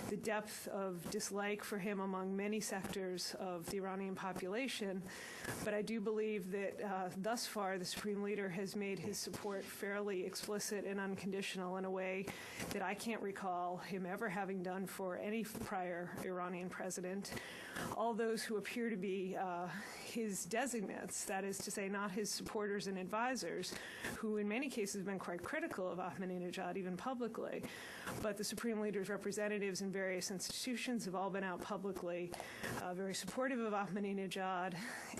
S2: the depth of dislike for him among many sectors of the Iranian population, but I do believe that thus far the Supreme Leader has made his support fairly explicit and unconditional in a way that I can't recall him ever having done for any prior Iranian president. All those who appear to be his designates, that is to say, not his supporters and advisors, who in many cases have been quite critical of Ahmadinejad, even publicly, but the Supreme Leader's representatives in various institutions have all been out publicly very supportive of Ahmadinejad.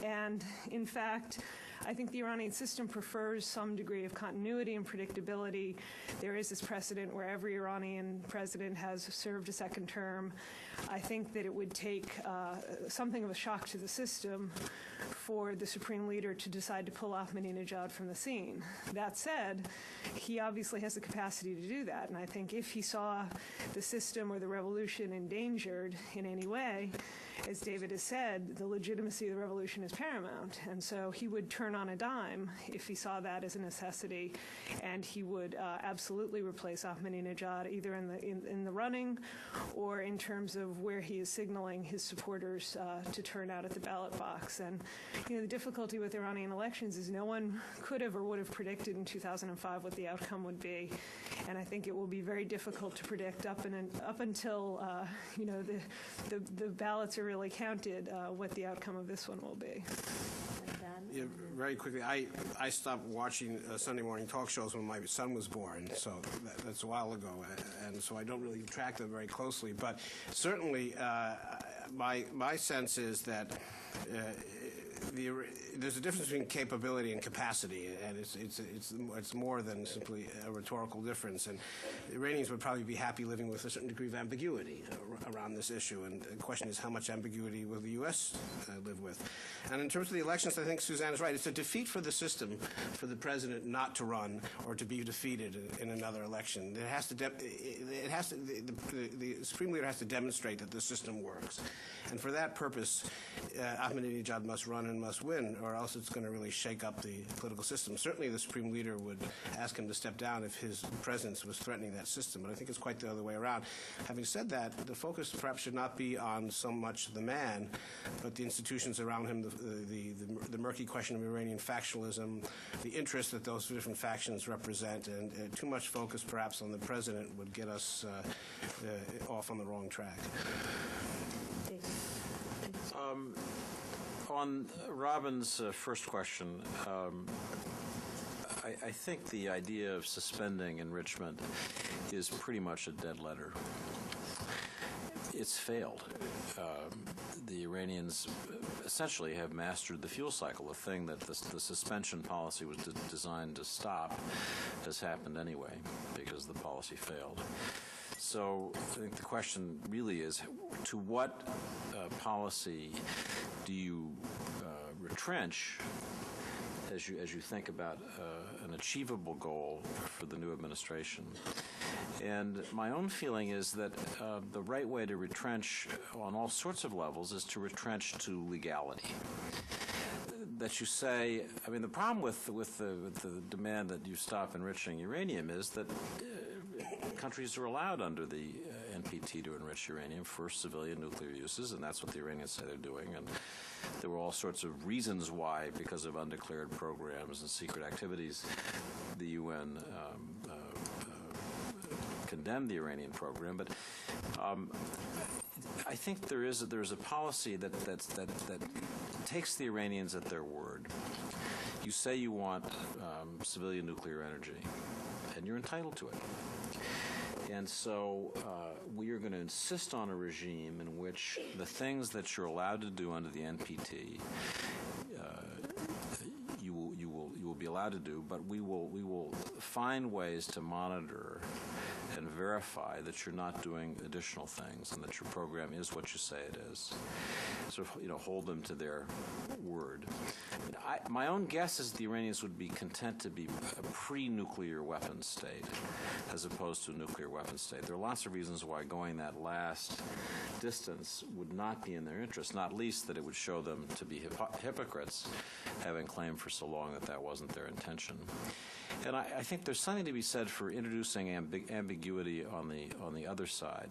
S2: And in fact, I think the Iranian system prefers some degree of continuity and predictability. There is this precedent where every Iranian president has served a second term. I think that it would take something of a shock to the system for the Supreme Leader to decide to pull Ahmadinejad from the scene. That said, he obviously has the capacity to do that, and I think if he saw the system or the revolution endangered in any way, as David has said, the legitimacy of the revolution is paramount, and so he would turn on a dime if he saw that as a necessity, and he would absolutely replace Ahmadinejad either in the running or in terms of where he is signaling his supporters to turn out at the ballot box. And the difficulty with Iranian elections is no one could have or would have predicted in 2005 what the outcome would be, and I think it will be very difficult to predict up until the ballots are really counted what the outcome of this one will be.
S3: Yeah, very quickly, I stopped watching Sunday morning talk shows when my son was born, so that's a while ago, and so I don't really track them very closely. But certainly, my sense is that there's a difference between capability and capacity, and it's more than simply a rhetorical difference. And the Iranians would probably be happy living with a certain degree of ambiguity around this issue. And the question is, how much ambiguity will the U.S. live with? And in terms of the elections, I think Suzanne is right. It's a defeat for the system for the president not to run or to be defeated in another election. The Supreme Leader has to demonstrate that the system works, and for that purpose, Ahmadinejad must run and must win, or else it's going to really shake up the political system. Certainly the Supreme Leader would ask him to step down if his presence was threatening that system, but I think it's quite the other way around. Having said that, the focus perhaps should not be on so much the man, but the institutions around him, the murky question of Iranian factionalism, the interest that those different factions represent, and too much focus perhaps on the president would get us off on the wrong track.
S4: on Robin's first question, I think the idea of suspending enrichment is pretty much a dead letter. It's failed. The Iranians essentially have mastered the fuel cycle. The thing that the suspension policy was designed to stop has happened anyway because the policy failed. So I think the question really is, to what policy do you retrench as you think about an achievable goal for the new administration? And my own feeling is that the right way to retrench on all sorts of levels is to retrench to legality. That you say, I mean, the problem with the demand that you stop enriching uranium is that countries are allowed under the NPT to enrich uranium for civilian nuclear uses, and that's what the Iranians say they're doing. And there were all sorts of reasons why, because of undeclared programs and secret activities, the UN condemned the Iranian program. But I think there's a policy that takes the Iranians at their word. You say you want civilian nuclear energy, and you're entitled to it. And so we are going to insist on a regime in which the things that you're allowed to do under the NPT, you will be allowed to do, but we will find ways to monitor and verify that you're not doing additional things and that your program is what you say it is. So, hold them to their word. My own guess is the Iranians would be content to be a pre-nuclear weapons state as opposed to a nuclear weapons state. There are lots of reasons why going that last distance would not be in their interest, not least that it would show them to be hypocrites, having claimed for so long that that wasn't their intention. And I think there's something to be said for introducing ambiguity on the other side.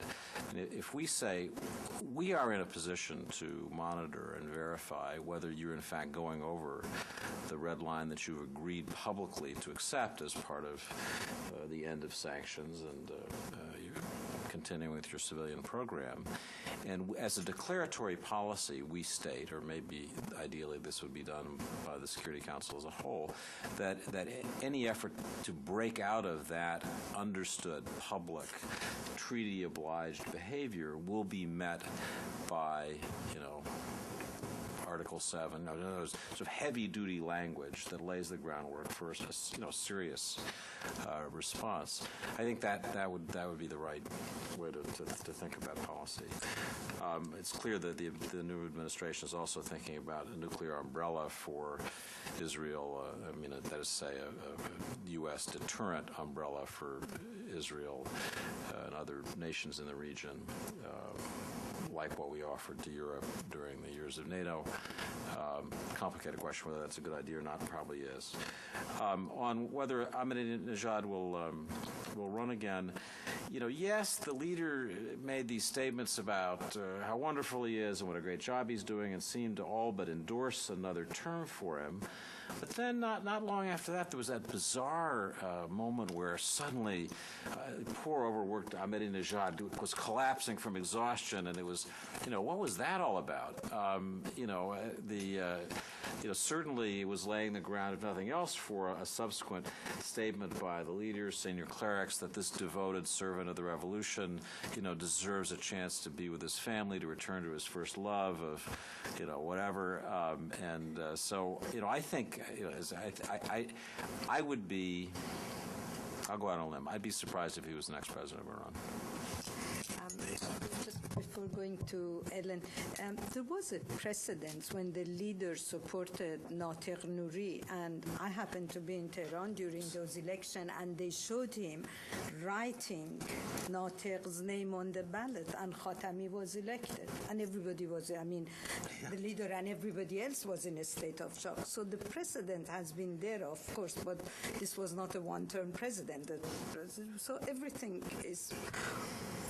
S4: And if we say we are in a position to monitor and verify whether you're in fact going over the red line that you've agreed publicly to accept as part of the end of sanctions and continuing with your civilian program. And as a declaratory policy, we state, or maybe ideally this would be done by the Security Council as a whole, that any effort to break out of that understood public treaty-obliged behavior will be met by, Article 7, sort of heavy-duty language that lays the groundwork for a serious response. I think that would be the right way to think about policy. It's clear that the new administration is also thinking about a nuclear umbrella for Israel. That is to say, a U.S. deterrent umbrella for Israel and other nations in the region. Like what we offered to Europe during the years of NATO. Complicated question whether that's a good idea or not, probably is. On whether Ahmadinejad will run again, yes, the leader made these statements about how wonderful he is and what a great job he's doing and seemed to all but endorse another term for him. But then not long after that, there was that bizarre moment where suddenly poor overworked Ahmadinejad was collapsing from exhaustion, and it was, what was that all about? Certainly it was laying the ground, if nothing else, for a subsequent statement by the leader, senior clerics, that this devoted servant of the revolution, deserves a chance to be with his family, to return to his first love of, whatever. So I think, I would be, I'll go out on a limb, I'd be surprised if he was the next president of Iran.
S1: Just before going to Ellen, there was a precedent when the leader supported Nater Nouri, and I happened to be in Tehran during those elections, and they showed him writing Nater's name on the ballot, and Khatami was elected, and everybody was, the leader and everybody else was in a state of shock. So the precedent has been there, of course, but this was not a one-term president. So everything is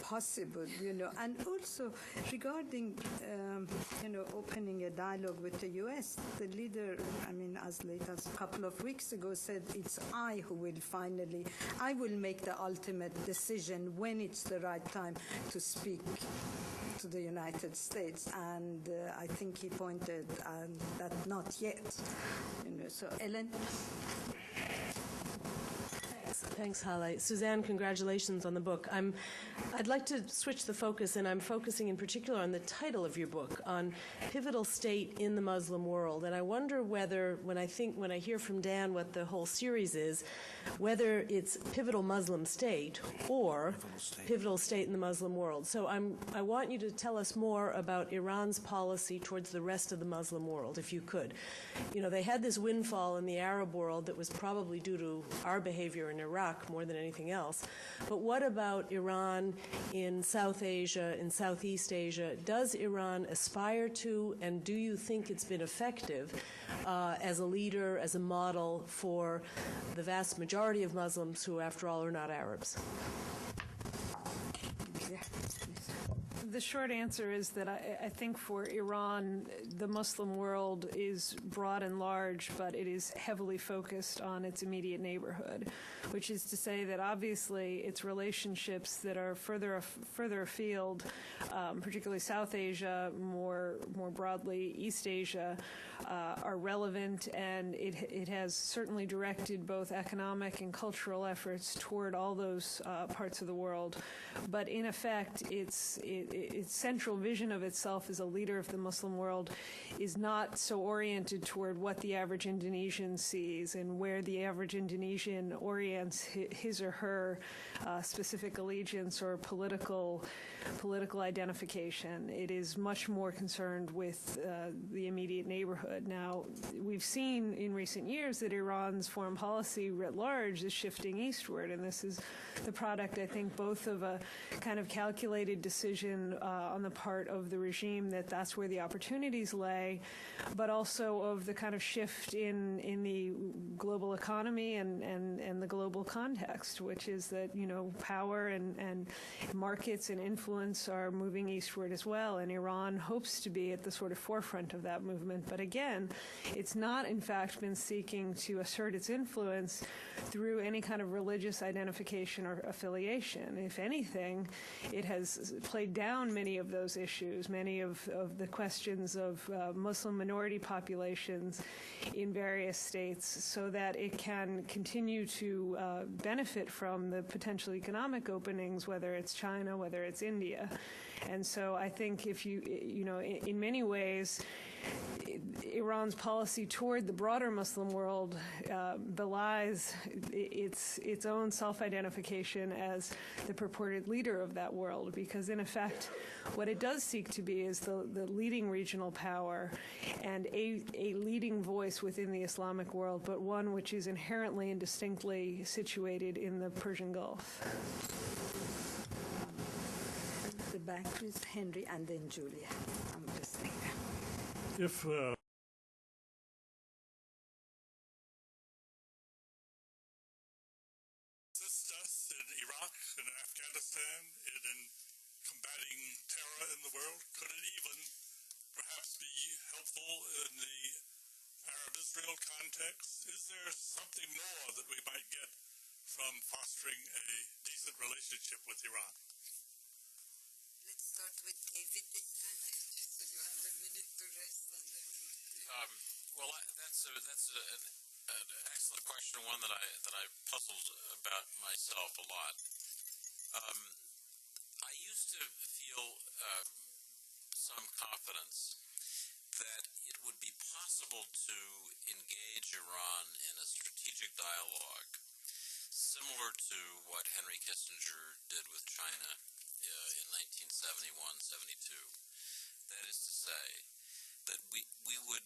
S1: possible, and also So regarding, opening a dialogue with the U.S., the leader, as late as a couple of weeks ago said, it's I will make the ultimate decision when it's the right time to speak to the United States. And I think he pointed that not yet. So Ellen?
S6: Thanks, Hale. Suzanne, congratulations on the book. I'd like to switch the focus, and I'm focusing in particular on the title of your book, on pivotal state in the Muslim world. And I wonder whether, when I hear from Dan what the whole series is, whether it's pivotal Muslim state or pivotal state in the Muslim world. So I want you to tell us more about Iran's policy towards the rest of the Muslim world, if you could. They had this windfall in the Arab world that was probably due to our behavior in Iraq more than anything else. But what about Iran in South Asia, in Southeast Asia? Does Iran aspire to, and do you think it's been effective as a leader, as a model for the vast majority of Muslims who, after all, are not Arabs?
S2: The short answer is that I think for Iran, the Muslim world is broad and large, but it is heavily focused on its immediate neighborhood, which is to say that obviously its relationships that are further afield, particularly South Asia, more broadly East Asia, are relevant, and it has certainly directed both economic and cultural efforts toward all those parts of the world. But in effect, its central vision of itself as a leader of the Muslim world is not so oriented toward what the average Indonesian sees and where the average Indonesian orients his or her specific allegiance or political identification. It is much more concerned with the immediate neighborhood. Now, we've seen in recent years that Iran's foreign policy writ large is shifting eastward, and this is the product, I think, both of a kind of calculated decision on the part of the regime that that's where the opportunities lay, but also of the kind of shift in the global economy and the global context, which is that, power and markets and influence are moving eastward as well, and Iran hopes to be at the sort of forefront of that movement. But again, it's not, in fact, been seeking to assert its influence through any kind of religious identification or affiliation. If anything, it has played down many of those issues, many of the questions of Muslim minority populations in various states, so that it can continue to benefit from the potential economic openings, whether it's China, whether it's India. And so I think if in many ways, Iran's policy toward the broader Muslim world belies its own self-identification as the purported leader of that world, because in effect, what it does seek to be is the leading regional power and a leading voice within the Islamic world, but one which is inherently and distinctly situated in the Persian Gulf.
S1: The back is Henry and then Julia. I'm listening.
S7: If assist us in Iraq and Afghanistan and in combating terror in the world, could it even perhaps be helpful in the Arab-Israel context? Is there something more that we might get from fostering a decent relationship with Iran?
S1: Let's start with David. So you have a minute to rest.
S4: Well, that's an excellent question, one that I puzzled about myself a lot. I used to feel some confidence that it would be possible to engage Iran in a strategic dialogue similar to what Henry Kissinger did with China in 1971-72. That is to say, that we would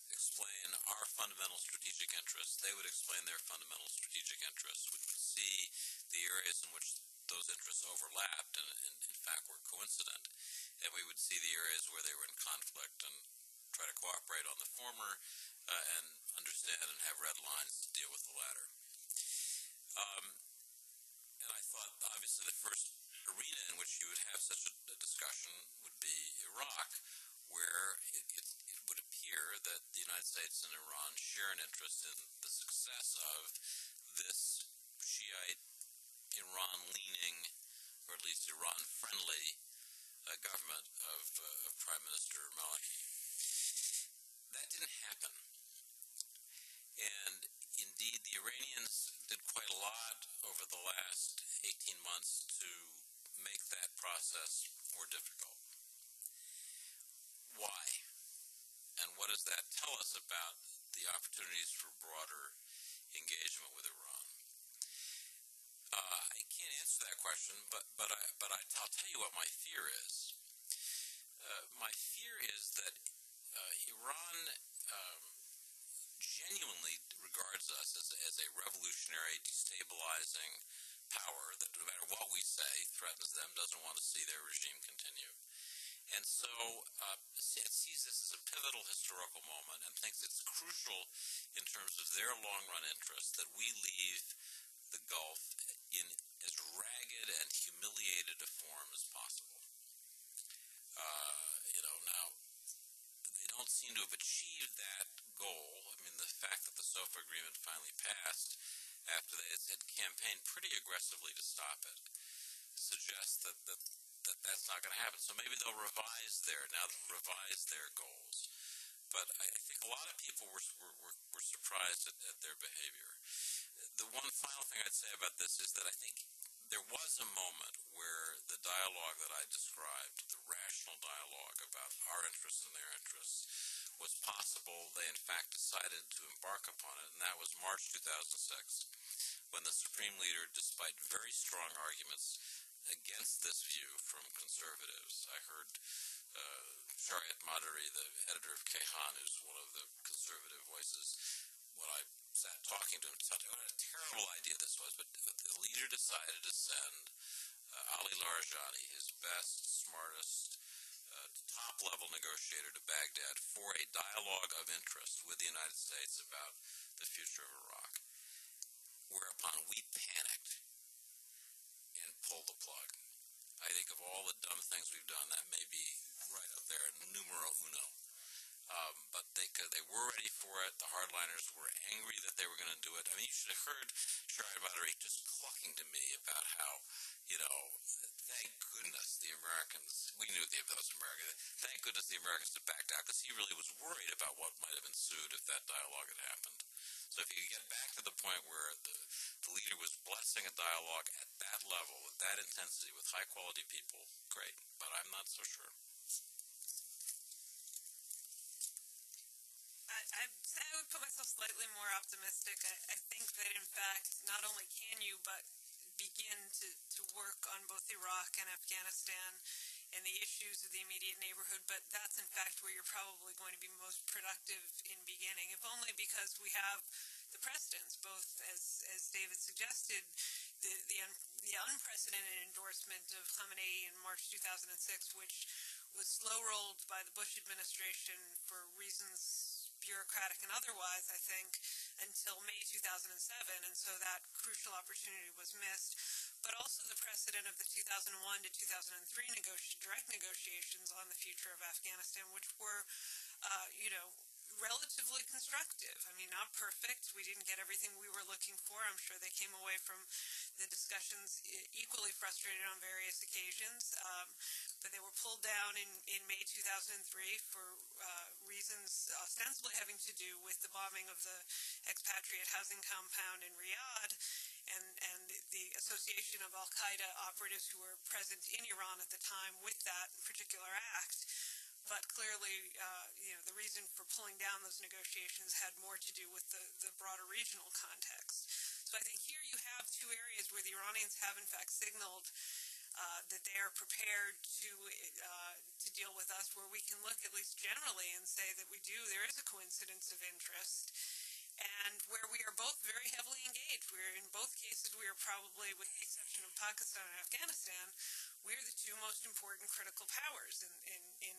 S4: explain our fundamental strategic interests, they would explain their fundamental strategic interests. We would see the areas in which those interests overlapped and in fact were coincident, and we would see the areas where they were in conflict and try to cooperate on the former and understand and have red lines to deal with the latter. And I thought, obviously, the first arena in which you would have such a discussion this Shiite, Iran-leaning, or at least Iran-friendly government of Prime Minister Maliki. That didn't happen. And indeed, the Iranians did quite a lot over the last 18 months to make that process more difficult. Why? And what does that tell us about the opportunities for broader engagement with Iran? I can't answer that question, but I'll tell you what my fear is. My fear is that Iran genuinely regards us as a revolutionary, destabilizing power that, no matter what we say, threatens them, doesn't want to see their regime continue. And so it sees this as a pivotal historical moment and thinks it's crucial in terms of their long-run interests that we leave the Gulf in as ragged and humiliated a form as possible. Now, they don't seem to have achieved that goal. I mean, the fact that the SOFA agreement finally passed after they had campaigned pretty aggressively to stop it suggests that that's not going to happen. So maybe they'll revise their goals. But I think a lot of people were surprised at their behavior. The one final thing I'd say about this is that I think there was a moment where the dialogue that I described, the rational dialogue about our interests and their interests, was possible. They, in fact, decided to embark upon it, and that was March 2006, when the Supreme Leader, despite very strong arguments against this view from conservatives, I heard Shariat Madari, the editor of Kehan, who's one of the conservative voices, when I sat talking to him, said what a terrible idea this was, but the leader decided to send Ali Larijani, his best, smartest, top-level negotiator, to Baghdad for a dialogue of interest with the United States about the future of Iraq, whereupon we panicked and pulled the plug. I think of all the dumb things we've done, that may be right up there, numero uno. But they were ready for it. The hardliners were angry that they were going to do it. I mean, you should have heard Shariat Madari just clucking to me about how, thank goodness the Americans, we knew that was America, thank goodness the Americans had backed out, because he really was worried about what might have ensued if that dialogue had happened. So if you get back to the point where the leader was blessing a dialogue at that level, with that intensity, with high-quality people, great. But I'm not so sure.
S2: I would put myself slightly more optimistic. I think that, in fact, not only can you, but begin to work on both Iraq and Afghanistan and the issues of the immediate neighborhood, but that's, in fact, where you're probably going to be most productive in beginning, if only because we have the precedents, both, as David suggested, the unprecedented endorsement of Khamenei in March 2006, which was slow-rolled by the Bush administration for reasons bureaucratic and otherwise, I think, until May 2007, and so that crucial opportunity was missed. But also the precedent of the 2001 to 2003 direct negotiations on the future of Afghanistan, which were, relatively constructive. I mean, not perfect. We didn't get everything we were looking for. I'm sure they came away from the discussions equally frustrated on various occasions. But they were pulled down in May 2003 for reasons ostensibly having to do with the bombing of the expatriate housing compound in Riyadh and the association of al-Qaeda operatives who were present in Iran at the time with that particular act. But clearly, the reason for pulling down those negotiations had more to do with the broader regional context. So I think here you have two areas where the Iranians have, in fact, signaled that they are prepared to deal with us, where we can look at least generally and say that there is a coincidence of interest, and where we are both very heavily engaged. In both cases, we are probably, with the exception of Pakistan and Afghanistan, we are the two most important critical powers in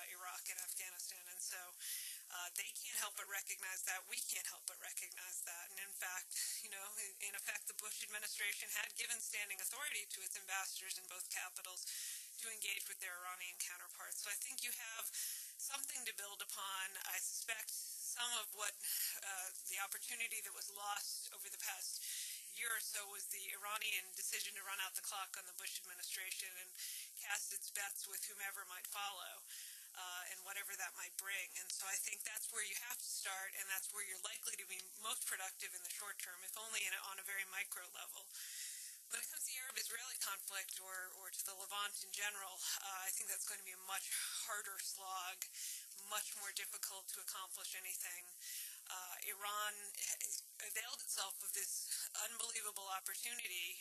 S2: Iraq and Afghanistan. And so they can't help but recognize that. We can't help but recognize that. And in fact, in effect, the Bush administration had given standing authority to its ambassadors in both capitals to engage with their Iranian counterparts. So I think you have something to build upon. I suspect some of what the opportunity that was lost over the past year or so was the Iranian decision to run out the clock on the Bush administration and cast its bets with whomever might follow. And whatever that might bring. And so I think that's where you have to start, and that's where you're likely to be most productive in the short term, if only on a very micro level. When it comes to the Arab-Israeli conflict or to the Levant in general, I think that's going to be a much harder slog, much more difficult to accomplish anything. Iran availed itself of this unbelievable opportunity,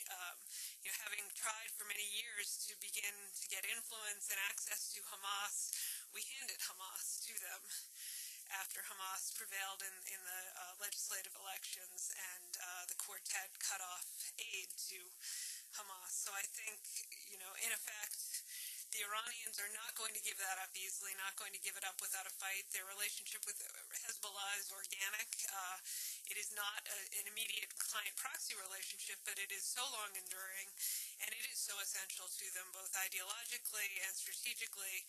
S2: having tried for many years to begin to get influence and access to Hamas. We handed Hamas to them after Hamas prevailed in the legislative elections, and the quartet cut off aid to Hamas. So I think, in effect, the Iranians are not going to give that up easily, not going to give it up without a fight. Their relationship with Hezbollah is organic. It is not an immediate client-proxy relationship, but it is so long-enduring, and it is so essential to them, both ideologically and strategically,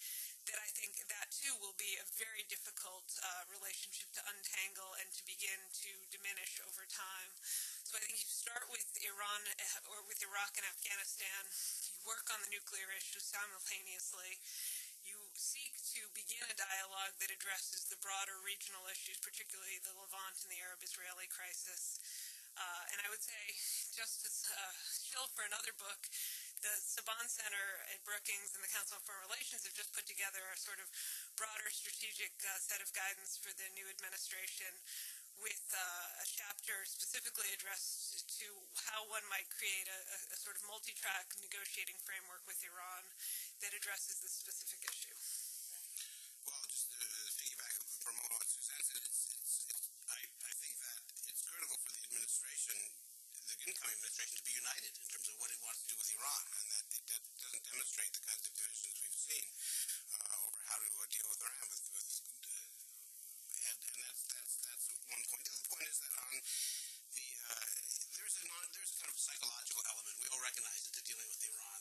S2: that I think that, too, will be a very difficult relationship to untangle and to begin to diminish over time. So I think you start with Iran or with Iraq and Afghanistan. You work on the nuclear issue simultaneously. You seek to begin a dialogue that addresses the broader regional issues, particularly the Levant and the Arab-Israeli crisis. And I would say, just as still for another book, the Saban Center at Brookings and the Council on Foreign Relations have just put together a sort of broader strategic set of guidance for the new administration, with a chapter specifically addressed to how one might create a sort of multi-track negotiating framework with Iran that addresses this specific issue.
S3: Well, just to piggyback from what Suzanne said, I think that it's critical for the administration, the incoming administration, to be united in terms of what it wants to do with Iran, and that doesn't demonstrate the kinds of divisions we've seen over how to deal with Iran. And that's one point. The other point is that on the there's a kind of psychological element. We all recognize it to dealing with Iran.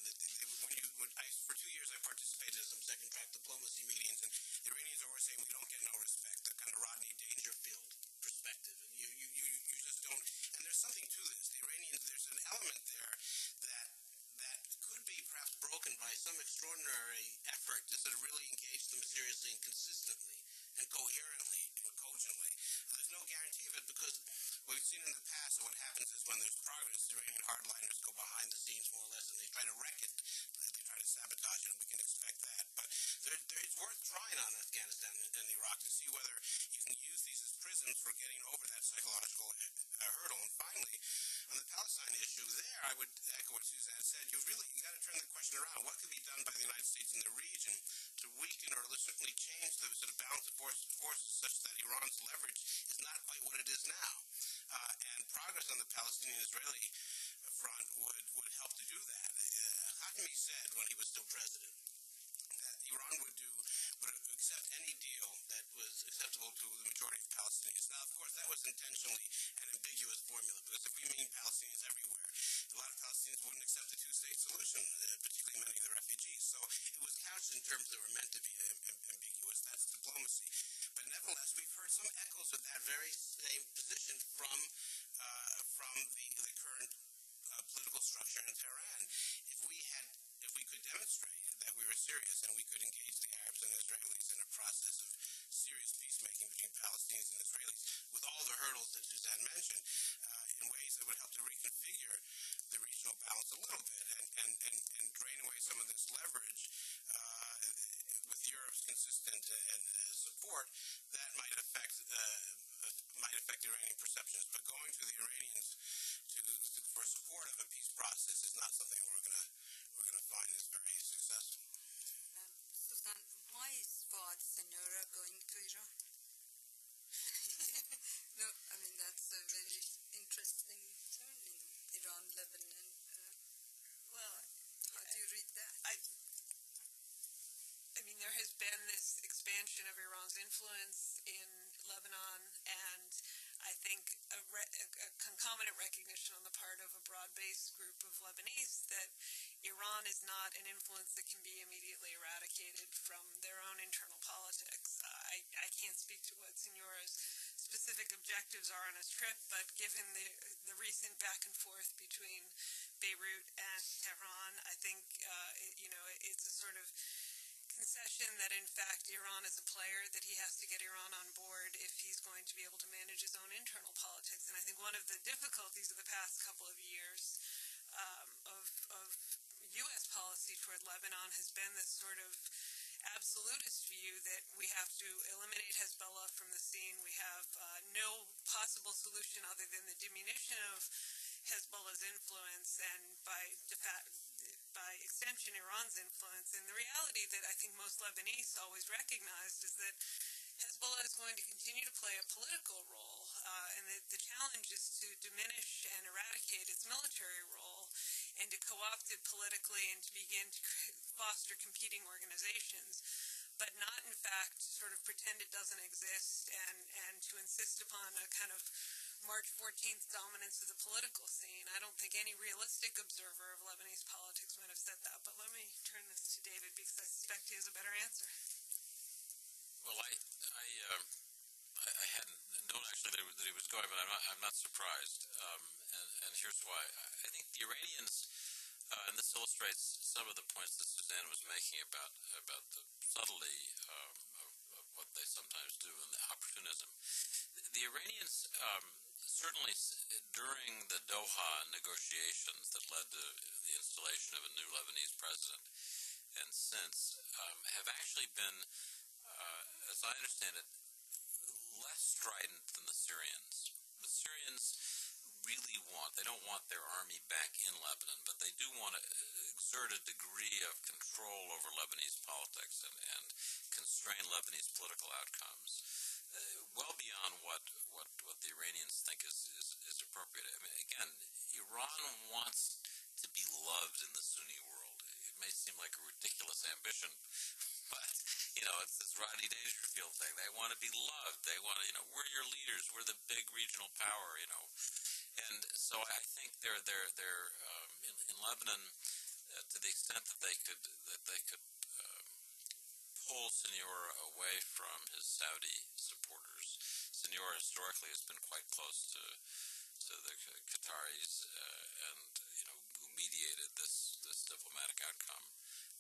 S3: For 2 years I participated in some second track diplomacy meetings, and the Iranians are always saying we don't get no respect. The kind of Rodney Dangerfield perspective, and you just don't. And there's something to this. The Iranians, there's an element there that could be perhaps broken by some extraordinary effort to sort of really engage them seriously and consistently and coherently and cogently. There's no guarantee of it, because what we've seen in the past, what happens is when there's progress, the Iranian hardliners go behind the scenes more or less, and they try to wreck it. They try to sabotage it, and we can expect that. But it's worth trying on Afghanistan and Iraq to see whether you can use these as prisons for getting over that psychological hurdle. And finally, on the Palestine issue, there I would echo what Suzanne said. You got to turn the question around. What can be done by the United States in the region to weaken or certainly change the sort of balance of forces such that Iran's leverage is not quite what it is now? And progress on the Palestinian-Israeli front would help to do that. Khatami said when he was still president that Iran would accept any deal that was acceptable to the majority of Palestinians. Now, of course, that was intentionally an ambiguous formula, because if we mean Palestinians everywhere, a lot of Palestinians wouldn't accept a two-state solution, particularly many of the refugees. So it was couched in terms that were meant to be ambiguous. That's diplomacy. But nevertheless, we've heard some echoes of that very same position from the current political structure in Tehran. If we could demonstrate that we were serious and we could engage the Arabs and Israelis in a process of serious peacemaking between Palestinians and Israelis, with all the hurdles that Suzanne mentioned, in ways that would help to reconfigure the regional balance a little bit and drain away some of this leverage with Europe's consistent support, that might affect Iranian perceptions. But going to the Iranians for support of a peace process is not something we're going to find is very successful.
S8: Susan, why is Fuad Senora going to Iran? No, I mean, that's a very interesting turn in Iran, Lebanon. Well, how do you read that?
S2: I mean, there has been this expansion of Iran's influence in Lebanon, and I think a concomitant recognition on the part of a broad-based group of Lebanese that Iran is not an influence that can be immediately eradicated from their own internal politics. I can't speak to what Signora's specific objectives are on his trip, but given the recent back and forth between Beirut and Tehran, I think, it's a sort of concession that, in fact, Iran is a player, that he has to get Iran on board if he's going to be able to manage his own internal politics. And I think one of the difficulties of the past couple of years of U.S. policy toward Lebanon has been this sort of absolutist view that we have to eliminate Hezbollah from the scene. We have no possible solution other than the diminution of Hezbollah's influence and by extension Iran's influence. And the reality that I think most Lebanese always recognized is that Hezbollah is going to continue to play a political role, and that the challenge is to diminish and eradicate its military role and to co-opt it politically and to begin to foster competing organizations, but not, in fact, sort of pretend it doesn't exist and to insist upon a kind of March 14th dominance of the political scene. I don't think any realistic observer of Lebanese politics might have said that, but let me turn this to David because I suspect he has a better answer.
S4: Well, I hadn't known actually that he was going, but I'm not surprised. And here's why. I think the Iranians, and this illustrates some of the points that Suzanne was making about the subtlety of what they sometimes do and the opportunism. The Iranians certainly during the Doha negotiations that led to the installation of a new Lebanese president, and since have actually been, as I understand it, less strident than the Syrians. The Syrians really they don't want their army back in Lebanon, but they do want to exert a degree of control over Lebanese politics and constrain Lebanese political outcomes, well beyond what the Iranians think is appropriate. I mean, again, Iran wants to be loved in the Sunni world. It may seem like a ridiculous ambition, but it's this Rodney Dangerfield thing. They want to be loved. They want to, we're your leaders. We're the big regional power, And so I think they're in Lebanon, to the extent that they could pull Siniora away from his Saudi supporters. Siniora historically has been quite close to the Qataris, and who mediated this diplomatic outcome.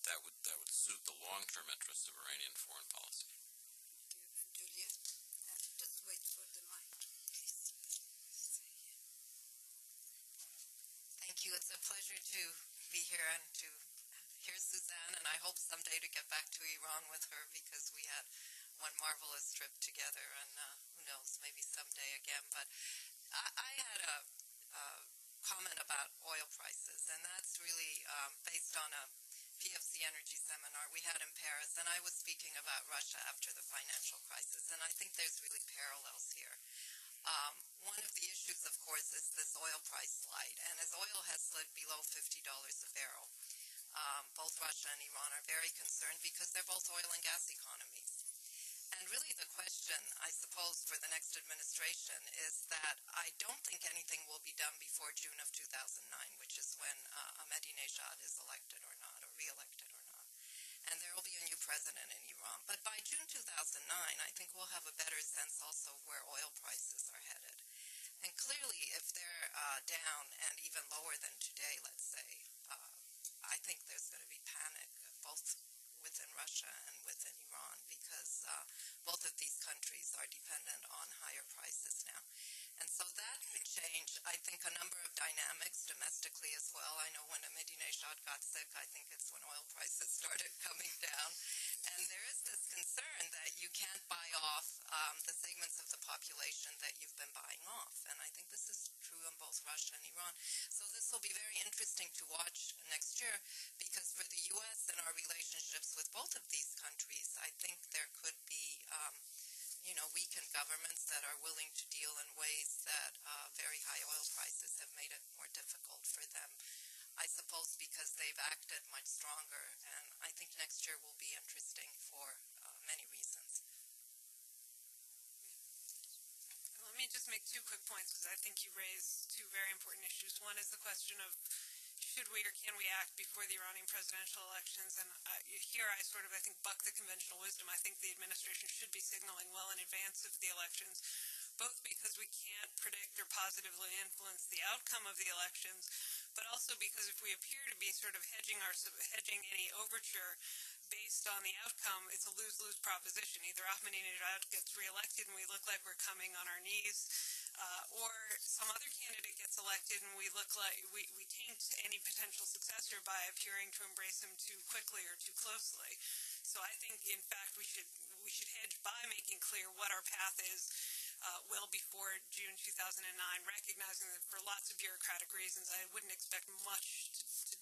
S4: That would suit the long-term interests of Iranian foreign policy.
S8: Julia, just wait for the mic, please. Thank you. It's a pleasure to be here and to hear Suzanne, and I hope someday to get back to Iran with her because we had one marvelous trip together, and who knows, maybe someday again. But I had a comment about oil prices, and that's really based on a PFC Energy seminar we had in Paris, and I was speaking about Russia after the financial crisis, and I think there's really parallels here. One of the issues, of course, is this oil price slide, and as oil has slid below $50 a barrel, both Russia and Iran are very concerned because they're both oil and gas economies. And really the question, I suppose, for the next administration is that I don't think anything will be done before June of 2009, which is when Ahmadinejad is elected or not, or re-elected or not. And there will be a new president in Iran. But by June 2009, I think we'll have a better sense also where oil prices are headed. And clearly, if they're down and even lower than today, let's say, I think there's going to be panic, both within Russia and within Iran, because both of these countries are dependent on higher prices now. And so that may change, I think, a number of dynamics domestically as well. I know when Ahmadinejad got sick, I think it's when oil prices started coming down. And there is this concern that you can't buy off the segments of the population that you've been buying off. And I think this is true in both Russia and Iran. So this will be very interesting to watch next year, because for the U.S. and our relationships with both of these countries, I think there could be weakened governments that are willing to deal in ways that very high oil prices have made it more difficult for them. I suppose because they've acted much stronger, and I think next year will be interesting for many reasons.
S2: Let me just make two quick points, because I think you raised two very important issues. One is the question of should we or can we act before the Iranian presidential elections? And here I think buck the conventional wisdom. I think the administration should be signaling well in advance of the elections both because we can't predict or positively influence the outcome of the elections, but also because if we appear to be sort of hedging any overture based on the outcome, it's a lose-lose proposition. Either Ahmadinejad gets reelected and we look like we're coming on our knees, or some other candidate gets elected and we look like we taint any potential successor by appearing to embrace him too quickly or too closely. So I think, in fact, we should hedge by making clear what our path is well before June 2009, recognizing that for lots of bureaucratic reasons, I wouldn't expect much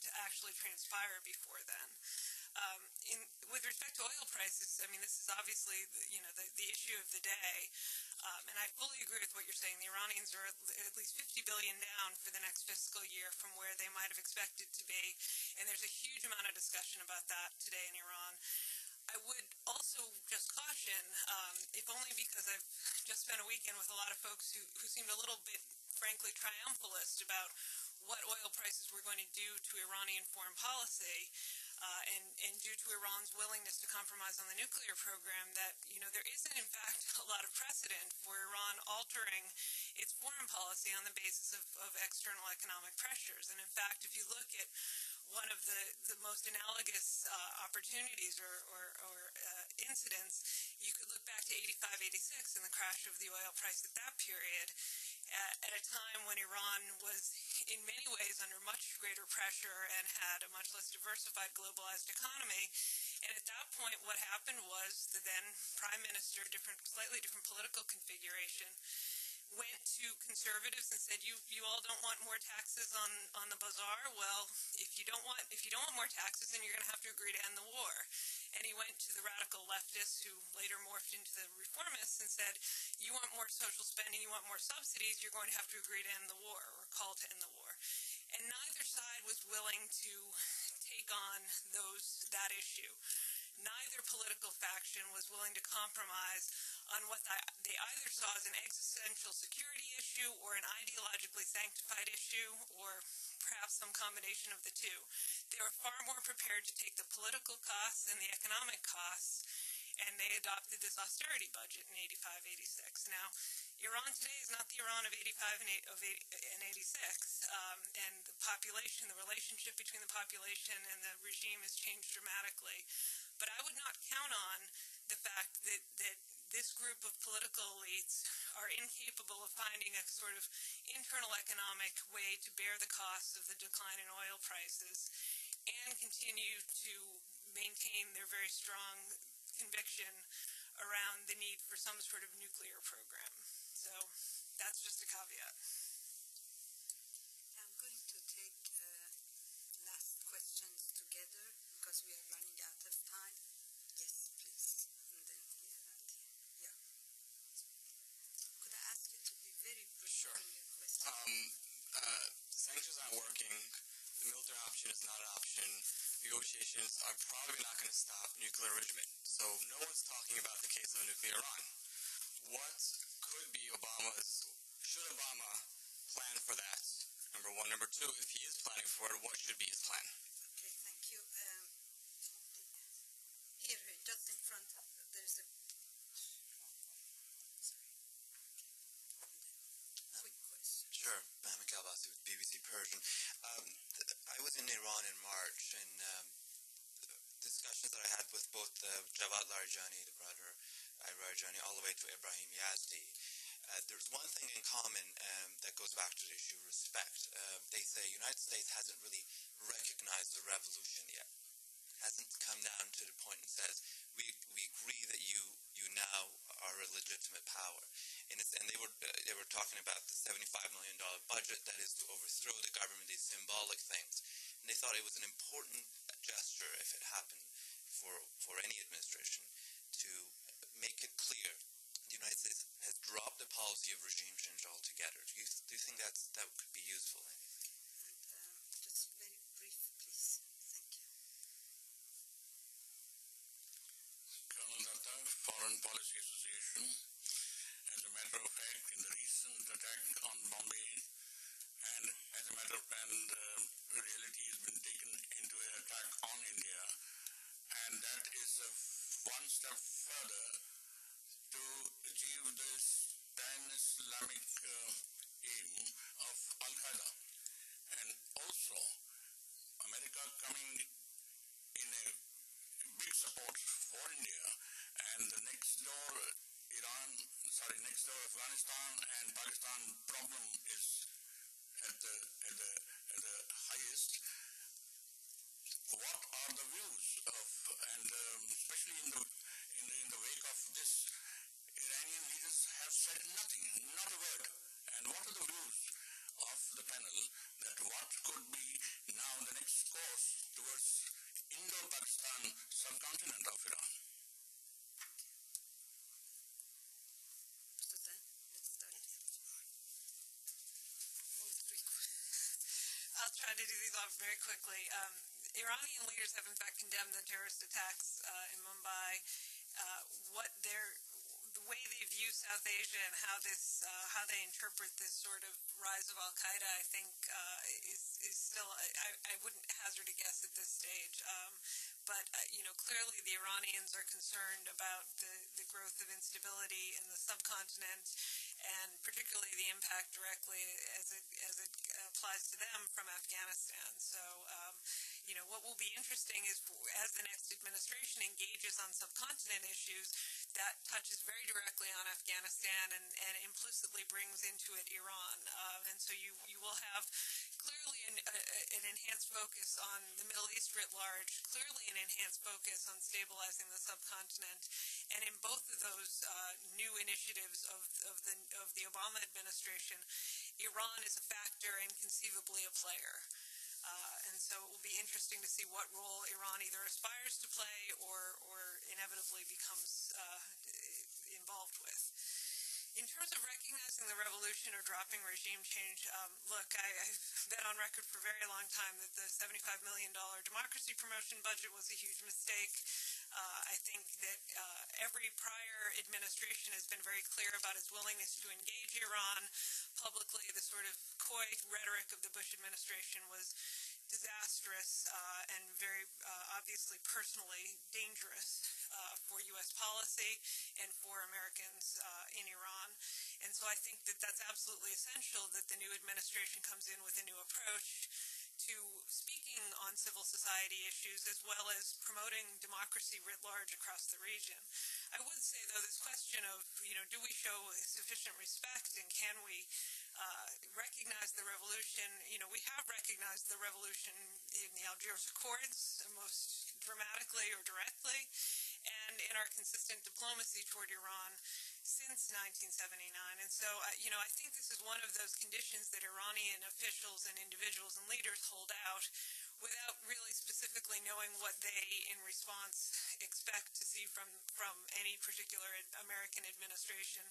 S2: to actually transpire before then. With respect to oil prices, I mean, this is obviously the issue of the day. And I fully agree with what you're saying. The Iranians are at least $50 billion down for the next fiscal year from where they might have expected to be. And there's a huge amount of discussion about that today in Iran. I would also just caution, if only because I've just spent a weekend with a lot of folks who seemed a little bit, frankly, triumphalist about what oil prices were going to do to Iranian foreign policy. And due to Iran's willingness to compromise on the nuclear program, that there isn't in fact a lot of precedent for Iran altering its foreign policy on the basis of external economic pressures. And in fact, if you look at one of the most analogous opportunities or incidents, you could look back to 85-86 and the crash of the oil price at that period, at a time when Iran was in many ways under much greater pressure and had a much less diversified globalized economy. And at that point, what happened was the then prime minister, slightly different political configuration, went to conservatives and said, you all don't want more taxes on the bazaar? Well, if you don't want more taxes, then you're going to have to agree to end the war. And he went to the radical leftists, who later morphed into the reformists, and said, you want more social spending, you want more subsidies, you're going to have to agree to end the war, or call to end the war. And neither side was willing to take on that issue. Neither political faction was willing to compromise on what they either saw as an existential security issue or an ideologically sanctified issue, or perhaps some combination of the two. They were far more prepared to take the political costs and the economic costs, and they adopted this austerity budget in 85-86. Now, Iran today is not the Iran of 85 and 86, and the population, the relationship between the population and the regime has changed dramatically. But I would not count on the fact that this group of political elites are incapable of finding a sort of internal economic way to bear the costs of the decline in oil prices and continue to maintain their very strong conviction around the need for some sort of nuclear program. So that's just a caveat.
S1: I'm going to take last questions together because we are running out of time. Yes, please. And then yeah. Could I ask you to be very brief in your question?
S9: Sanctions aren't working. The military option is not an option. Negotiations are probably not going to stop nuclear enrichment. So no one's talking about the case of nuclear Iran. What could be should Obama plan for that? Number one. Number two, if he is planning for it, what should be his plan?
S1: Okay, thank you. Here, just in front, there's a quick question.
S10: Sure. Mehmet Galbasi with BBC Persian. I was in Iran in March, and discussions that I had with both Javad Larijani, the brother Larijani, all the way to Ibrahim Yazdi, there's one thing in common that goes back to the issue of respect. They say the United States hasn't really recognized the revolution yet. Hasn't come down to the point and says, we agree that you now are a legitimate power. And they were talking about the $75 million budget that is to overthrow the government, these symbolic things. And they thought it was an important gesture, if it happened for any administration, to make it clear the United States has dropped the policy of regime change altogether. Do you think that could be useful?
S1: Just very brief, please. Thank you.
S7: Colonel Datta, Foreign Policy Association. As a matter of fact, in the recent attack on Bombay, and as a matter of fact, reality has been taken into an attack on India, and that is one step further to achieve this timeless
S11: try to do these off very quickly. Iranian leaders have in fact condemned the terrorist attacks in Mumbai. The way they view South Asia and how they interpret this sort of rise of Al Qaeda, I think, is still. I wouldn't hazard a guess at this stage. But clearly the Iranians are concerned about the growth of instability in the subcontinent, and particularly the impact directly as it applies to them from Afghanistan. So, what will be interesting is as the next administration engages on subcontinent issues, that touches very directly on Afghanistan and implicitly brings into it Iran. And so you will have clearly an enhanced focus on the Middle East writ large, clearly an enhanced focus on stabilizing the subcontinent, and in both of those new initiatives of the Obama administration, Iran is a factor and conceivably a player. And so it will be interesting to see what role Iran either aspires to play or inevitably becomes involved with. In terms of recognizing the revolution or dropping regime change, look, I've been on record for a very long time that the $75 million democracy promotion budget was a huge mistake. I think that every prior administration has been very clear about its willingness to engage Iran publicly. The sort of coy rhetoric of the Bush administration was disastrous and very obviously personally dangerous for U.S. policy and for Americans in Iran. And so I think that that's absolutely essential that the new administration comes in with a new approach to speaking on civil society issues as well as promoting democracy writ large across the region. I would say, though, this question of, do we show sufficient respect and can we recognize the revolution? We have recognized the revolution in the Algiers Accords most dramatically or directly, and in our consistent diplomacy toward Iran since 1979. And so, I think this is one of those conditions that Iranian officials and individuals and leaders hold out without really specifically knowing what they, in response, expect to see from any particular American administration.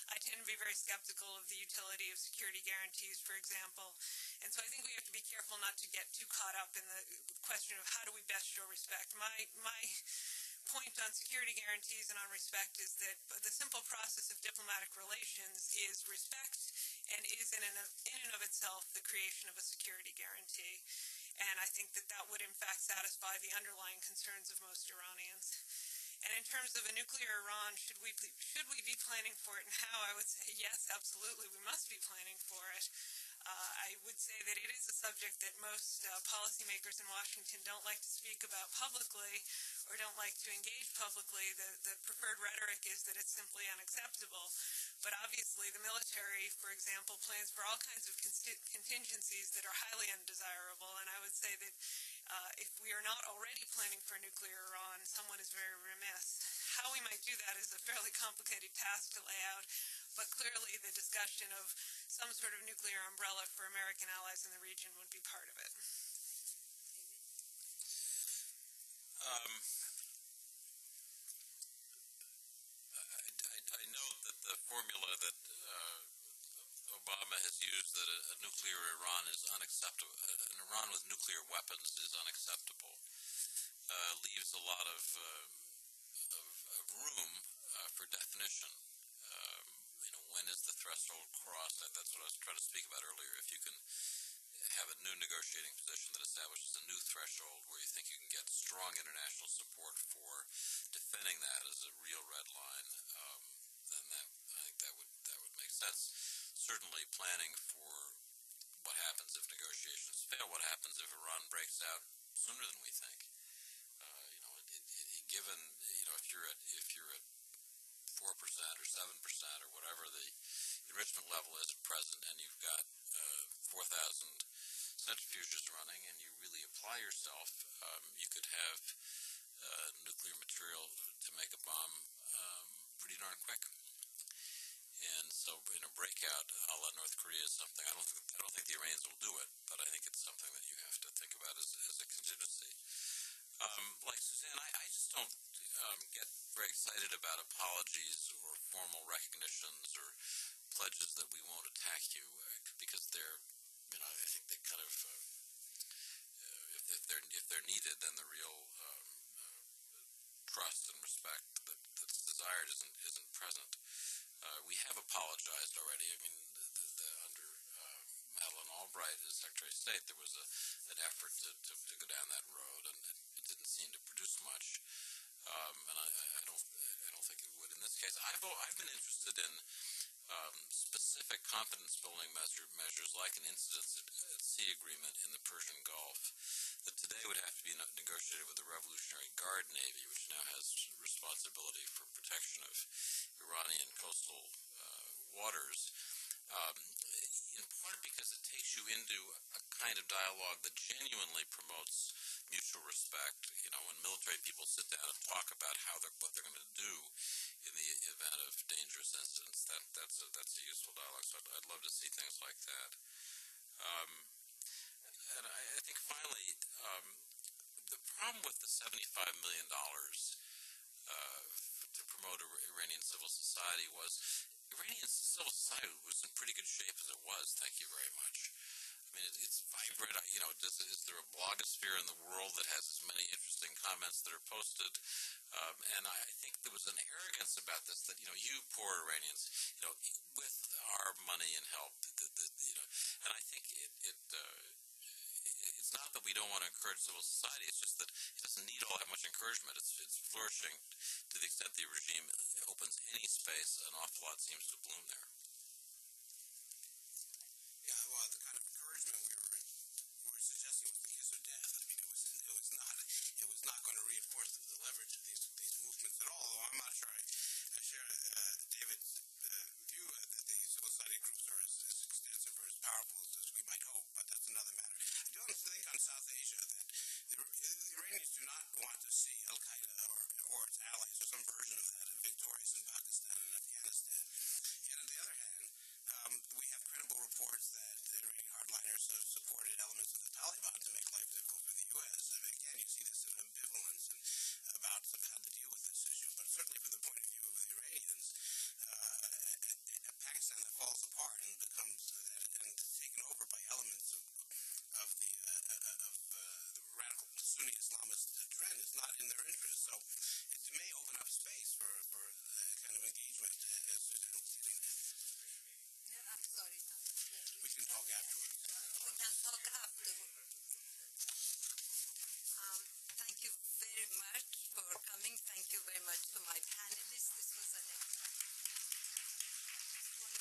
S11: I tend to be very skeptical of the utility of security guarantees, for example. And so I think we have to be careful not to get too caught up in the question of how do we best show respect. My point on security guarantees and on respect is that the simple process of diplomatic relations is respect and is in and of itself the creation of a security guarantee. And I think that that would in fact satisfy the underlying concerns of most Iranians. And in terms of a nuclear Iran, should we be planning for it and how? I would say yes, absolutely, we must be planning for it. I would say that it is a subject that most policymakers in Washington don't like to speak about publicly or don't like to engage publicly. The preferred rhetoric is that it's simply unacceptable. But obviously the military, for example, plans for all kinds of contingencies that are highly undesirable. And I would say that if we are not already planning for a nuclear Iran, someone is very remiss. How we might do that is a fairly complicated task to lay out. But clearly the discussion of some sort of nuclear umbrella for American allies in the region would be part of it.
S4: I know that the formula that Obama has used, that a nuclear Iran is unacceptable, an Iran with nuclear weapons is unacceptable, leaves a lot of room for definition. When is the threshold crossed? That's what I was trying to speak about earlier. If you can have a new negotiating position that establishes a new threshold where you think you can get strong international support for defending that as a real red line, then I think that would make sense. Certainly planning for what happens if negotiations fail, what happens if Iran breaks out sooner than we think. Given, if you're at 4% or 7% or whatever the enrichment level is at present, and you've got 4,000 centrifuges running, and you really apply yourself, you could have nuclear material to make a bomb pretty darn quick. And so, breakout a la North Korea is something. I don't think the Iranians will do it, but I think it's something that you have to think about as a contingency. Like Suzanne, I just don't get very excited about apologies or formal recognitions or pledges that we won't attack you, because they're, I think they kind of state, there was an effort to go down that road, and it didn't seem to produce much. And I don't think it would in this case. I've been interested in specific confidence-building measures like an incidents at sea agreement in the Persian Gulf that today would have to be negotiated with the Revolutionary Guard Navy, which now has responsibility for protection of Iranian coastal waters, in part because it takes you into a kind of dialogue that genuinely promotes mutual respect. You know, when military people sit down and talk about what they're going to do in the event of dangerous incidents, that's a useful dialogue. So I'd love to see things like that. And I think finally, the problem with the $75 million to promote Iranian civil society was Iranian civil society was in pretty good shape as it was. Thank you very much. I mean, it's vibrant. You know, is there a blogosphere in the world that has as many interesting comments that are posted? And I think there was an arrogance about this that, you know, you poor Iranians, you know, with our money and help, you know, and I think it's not that we don't want to encourage civil society, it's just that it doesn't need all that much encouragement. It's flourishing to the extent the regime opens any space, an awful lot seems to bloom there.